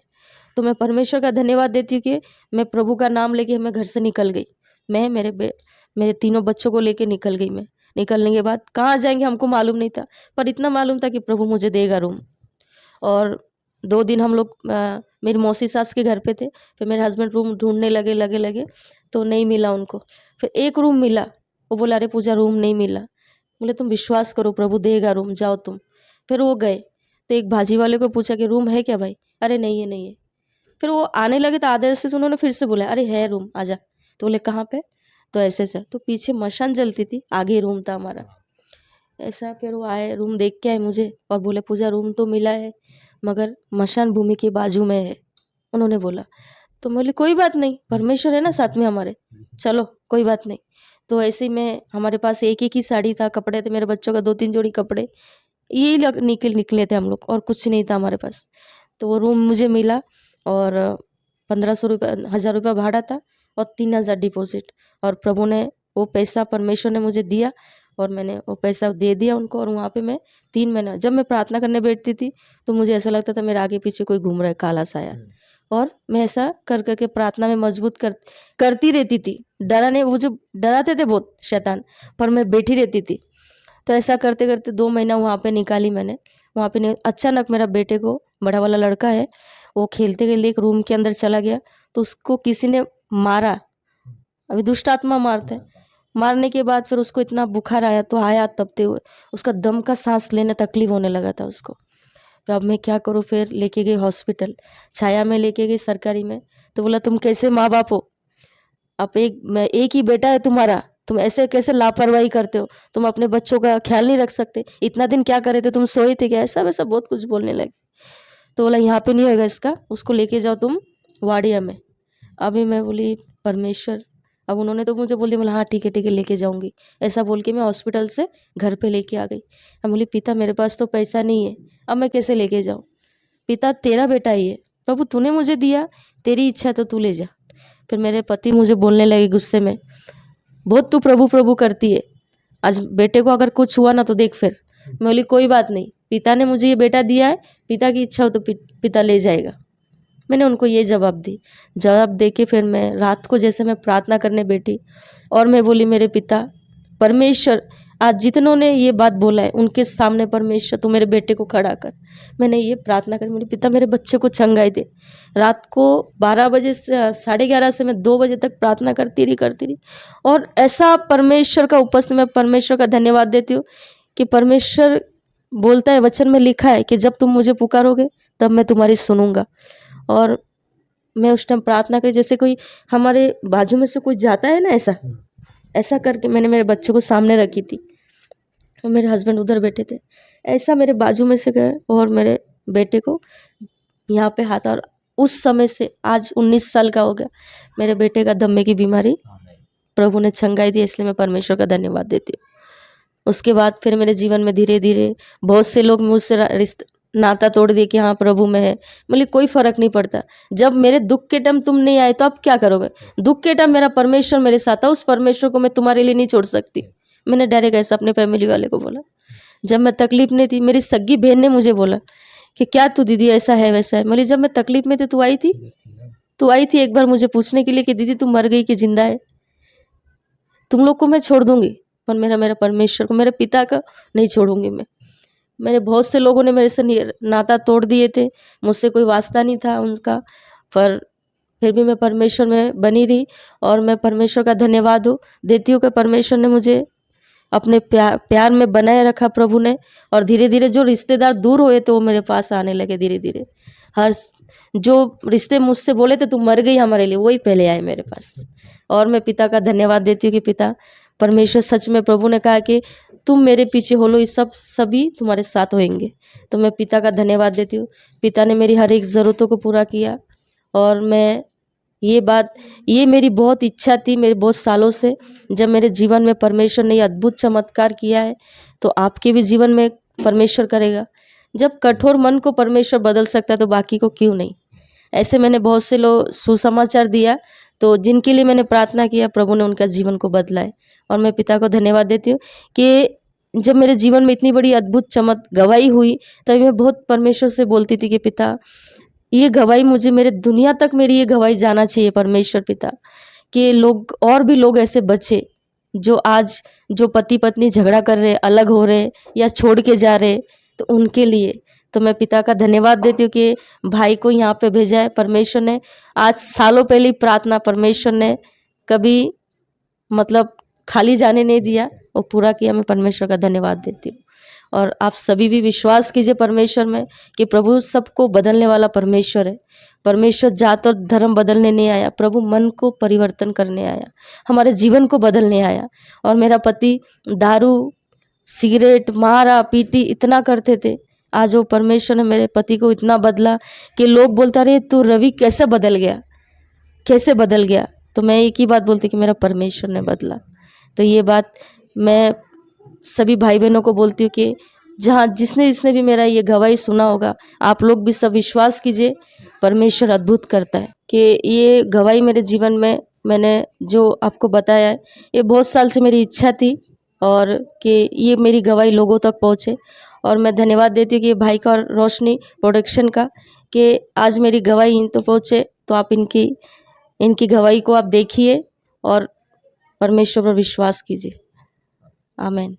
तो मैं परमेश्वर का धन्यवाद देती हूँ कि मैं प्रभु का नाम लेके मैं घर से निकल गई। मैं मेरे तीनों बच्चों को लेके निकल गई। मैं निकलने के बाद कहाँ जाएंगे हमको मालूम नहीं था, पर इतना मालूम था कि प्रभु मुझे देगा रूम। और 2 दिन हम लोग मेरी मौसी सास के घर पे थे। फिर मेरे हस्बैंड रूम ढूंढने लगे तो नहीं मिला उनको। फिर एक रूम मिला, वो बोला अरे पूजा रूम नहीं मिला। बोले तुम विश्वास करो प्रभु देगा रूम, जाओ तुम। फिर वो गए, तो एक भाजी वाले को पूछा कि रूम है क्या भाई, अरे नहीं है। फिर वो आने लगे तो आधे रास्ते से उन्होंने फिर से बोला अरे है रूम आजा। तो बोले कहाँ पे, तो ऐसे तो पीछे मशान जलती थी, आगे रूम था हमारा। ऐसा फिर वो आए, रूम देख के आए मुझे और बोले पूजा रूम तो मिला है, मगर मशान भूमि के बाजू में है, उन्होंने बोला। तो मैं बोली कोई बात नहीं, परमेश्वर है ना साथ में हमारे, चलो कोई बात नहीं। तो ऐसे ही में हमारे पास एक ही साड़ी था, कपड़े थे, मेरे बच्चों का 2-3 जोड़ी कपड़े, यही निकले थे हम लोग, और कुछ नहीं था हमारे पास। तो वो रूम मुझे मिला, और 1500 रुपये 1000 रुपये भाड़ा था, और 3000 डिपॉजिट। और प्रभु ने वो पैसा, परमेश्वर ने मुझे दिया, और मैंने वो पैसा दे दिया उनको। और वहाँ पे मैं 3 महीना, जब मैं प्रार्थना करने बैठती थी तो मुझे ऐसा लगता था मेरे आगे पीछे कोई घूम रहा है, काला साया। और मैं ऐसा कर करके प्रार्थना में मजबूत करती रहती थी। वो जो डराते थे बहुत शैतान, पर मैं बैठी रहती थी। तो ऐसा करते करते 2 महीना वहाँ पे निकाली मैंने। वहाँ पे अचानक मेरा बेटे को, बड़ा वाला लड़का है, वो खेलते खेलते एक रूम के अंदर चला गया, तो उसको किसी ने मारा। अभी दुष्ट आत्मा मारते हैं। मारने के बाद फिर उसको इतना बुखार आया, तो आया तबते हुए उसका दम का सांस लेने तकलीफ होने लगा था उसको। तो अब मैं क्या करूँ, फिर लेके गई हॉस्पिटल, छाया में लेके गई सरकारी में। तो बोला तुम कैसे माँ बाप हो, अब एक ही बेटा है तुम्हारा, तुम ऐसे कैसे लापरवाही करते हो, तुम अपने बच्चों का ख्याल नहीं रख सकते, इतना दिन क्या करे थे, तुम सोए थे क्या, ऐसा वैसा बहुत कुछ बोलने लगे। तो बोला यहाँ पे नहीं होगा इसका, उसको लेके जाओ तुम वाडिया में। अभी मैं बोली परमेश्वर अब उन्होंने तो मुझे बोल दिया, बोला हाँ ठीक है लेके जाऊँगी। ऐसा बोल के मैं हॉस्पिटल से घर पे लेके आ गई। मैं बोली पिता मेरे पास तो पैसा नहीं है, अब मैं कैसे लेके जाऊँ? पिता तेरा बेटा ही है, प्रभु तूने मुझे दिया, तेरी इच्छा है तो तू ले जा। फिर मेरे पति मुझे बोलने लगे गुस्से में, बहुत तू प्रभु प्रभु करती है, आज बेटे को अगर कुछ हुआ ना तो देख फिर। मैं बोली कोई बात नहीं, पिता ने मुझे ये बेटा दिया है, पिता की इच्छा हो तो पिता ले जाएगा। मैंने उनको ये जवाब दे के फिर मैं रात को जैसे मैं प्रार्थना करने बैठी और मैं बोली मेरे पिता परमेश्वर, आज जितनों ने ये बात बोला है उनके सामने परमेश्वर तू मेरे बेटे को खड़ा कर। मैंने ये प्रार्थना करी, मेरे पिता मेरे बच्चे को चंगाई दे। रात को 12 बजे से 11:30 से मैं 2 बजे तक प्रार्थना करती रही और ऐसा परमेश्वर का उपस्थित, मैं परमेश्वर का धन्यवाद देती हूँ कि परमेश्वर बोलता है, वचन में लिखा है कि जब तुम मुझे पुकारोगे तब मैं तुम्हारी सुनूंगा। और मैं उस टाइम प्रार्थना करी, जैसे कोई हमारे बाजू में से कोई जाता है ना, ऐसा करके मैंने मेरे बच्चे को सामने रखी थी और मेरे हस्बैंड उधर बैठे थे। ऐसा मेरे बाजू में से गए और मेरे बेटे को यहाँ पे हाथ, और उस समय से आज 19 साल का हो गया, मेरे बेटे का दम्मे की बीमारी प्रभु ने चंगाई दी, इसलिए मैं परमेश्वर का धन्यवाद देती हूँ। उसके बाद फिर मेरे जीवन में धीरे धीरे बहुत से लोग मुझसे नाता तोड़ दिए कि हाँ प्रभु में है। बोली कोई फर्क नहीं पड़ता, जब मेरे दुख के टाइम तुम नहीं आए तो अब क्या करोगे? दुख के टाइम मेरा परमेश्वर मेरे साथ था, उस परमेश्वर को मैं तुम्हारे लिए नहीं छोड़ सकती। मैंने डायरेक्ट ऐसा अपने फैमिली वाले को बोला। जब मैं तकलीफ में थी, मेरी सगी बहन ने मुझे बोला कि क्या तू दीदी ऐसा है वैसा है। बोली जब मैं तकलीफ में थी तू आई थी एक बार मुझे पूछने के लिए कि दीदी तू मर गई कि जिंदा है? तुम लोग को मैं छोड़ दूंगी पर मेरा परमेश्वर को, मेरे पिता का नहीं छोड़ूंगी मैं। मेरे बहुत से लोगों ने मेरे से नाता तोड़ दिए थे, मुझसे कोई वास्ता नहीं था उनका, पर फिर भी मैं परमेश्वर में बनी रही और मैं परमेश्वर का धन्यवाद देती हूँ कि परमेश्वर ने मुझे अपने प्यार में बनाए रखा प्रभु ने। और धीरे धीरे जो रिश्तेदार दूर हुए थे वो मेरे पास आने लगे धीरे धीरे। हर जो रिश्ते मुझसे बोले थे तुम मर गई हमारे लिए, वही पहले आए मेरे पास। और मैं पिता का धन्यवाद देती हूँ कि पिता परमेश्वर, सच में प्रभु ने कहा कि तुम मेरे पीछे हो लो, ये सभी तुम्हारे साथ होंगे। तो मैं पिता का धन्यवाद देती हूँ। पिता ने मेरी हर एक ज़रूरतों को पूरा किया और मैं ये मेरी बहुत इच्छा थी मेरे बहुत सालों से। जब मेरे जीवन में परमेश्वर ने ये अद्भुत चमत्कार किया है तो आपके भी जीवन में परमेश्वर करेगा। जब कठोर मन को परमेश्वर बदल सकता है तो बाकी को क्यों नहीं। ऐसे मैंने बहुत से लोग सुसमाचार दिया, तो जिनके लिए मैंने प्रार्थना किया प्रभु ने उनका जीवन को बदला है। और मैं पिता को धन्यवाद देती हूँ कि जब मेरे जीवन में इतनी बड़ी अद्भुत गवाही हुई तभी मैं बहुत परमेश्वर से बोलती थी कि पिता ये गवाही मुझे मेरे दुनिया तक मेरी ये गवाही जाना चाहिए परमेश्वर पिता, कि लोग और भी लोग ऐसे बचे जो आज जो पति पत्नी झगड़ा कर रहे, अलग हो रहे या छोड़ के जा रहे, तो उनके लिए तो मैं पिता का धन्यवाद देती हूँ कि भाई को यहाँ पे भेजा है परमेश्वर ने। आज सालों पहले प्रार्थना परमेश्वर ने कभी मतलब खाली जाने नहीं दिया, वो पूरा किया। मैं परमेश्वर का धन्यवाद देती हूँ। और आप सभी भी विश्वास कीजिए परमेश्वर में कि प्रभु सबको बदलने वाला परमेश्वर है। परमेश्वर जात और धर्म बदलने नहीं आया, प्रभु मन को परिवर्तन करने आया, हमारे जीवन को बदलने आया। और मेरा पति दारू सिगरेट मारा पीटी इतना करते थे, आज वो परमेश्वर ने मेरे पति को इतना बदला कि लोग बोलता रहे तू रवि कैसे बदल गया। तो मैं एक ही बात बोलती कि मेरा परमेश्वर ने बदला। तो ये बात मैं सभी भाई बहनों को बोलती हूँ कि जहाँ जिसने भी मेरा ये गवाही सुना होगा, आप लोग भी सब विश्वास कीजिए परमेश्वर अद्भुत करता है। कि ये गवाही मेरे जीवन में मैंने जो आपको बताया है, ये बहुत साल से मेरी इच्छा थी और कि ये मेरी गवाही लोगों तक पहुँचे। और मैं धन्यवाद देती हूँ कि भाई का और रोशनी प्रोडक्शन का कि आज मेरी गवाही इन तो पहुँचे। तो आप इनकी गवाही को आप देखिए और परमेश्वर पर विश्वास कीजिए। आमीन।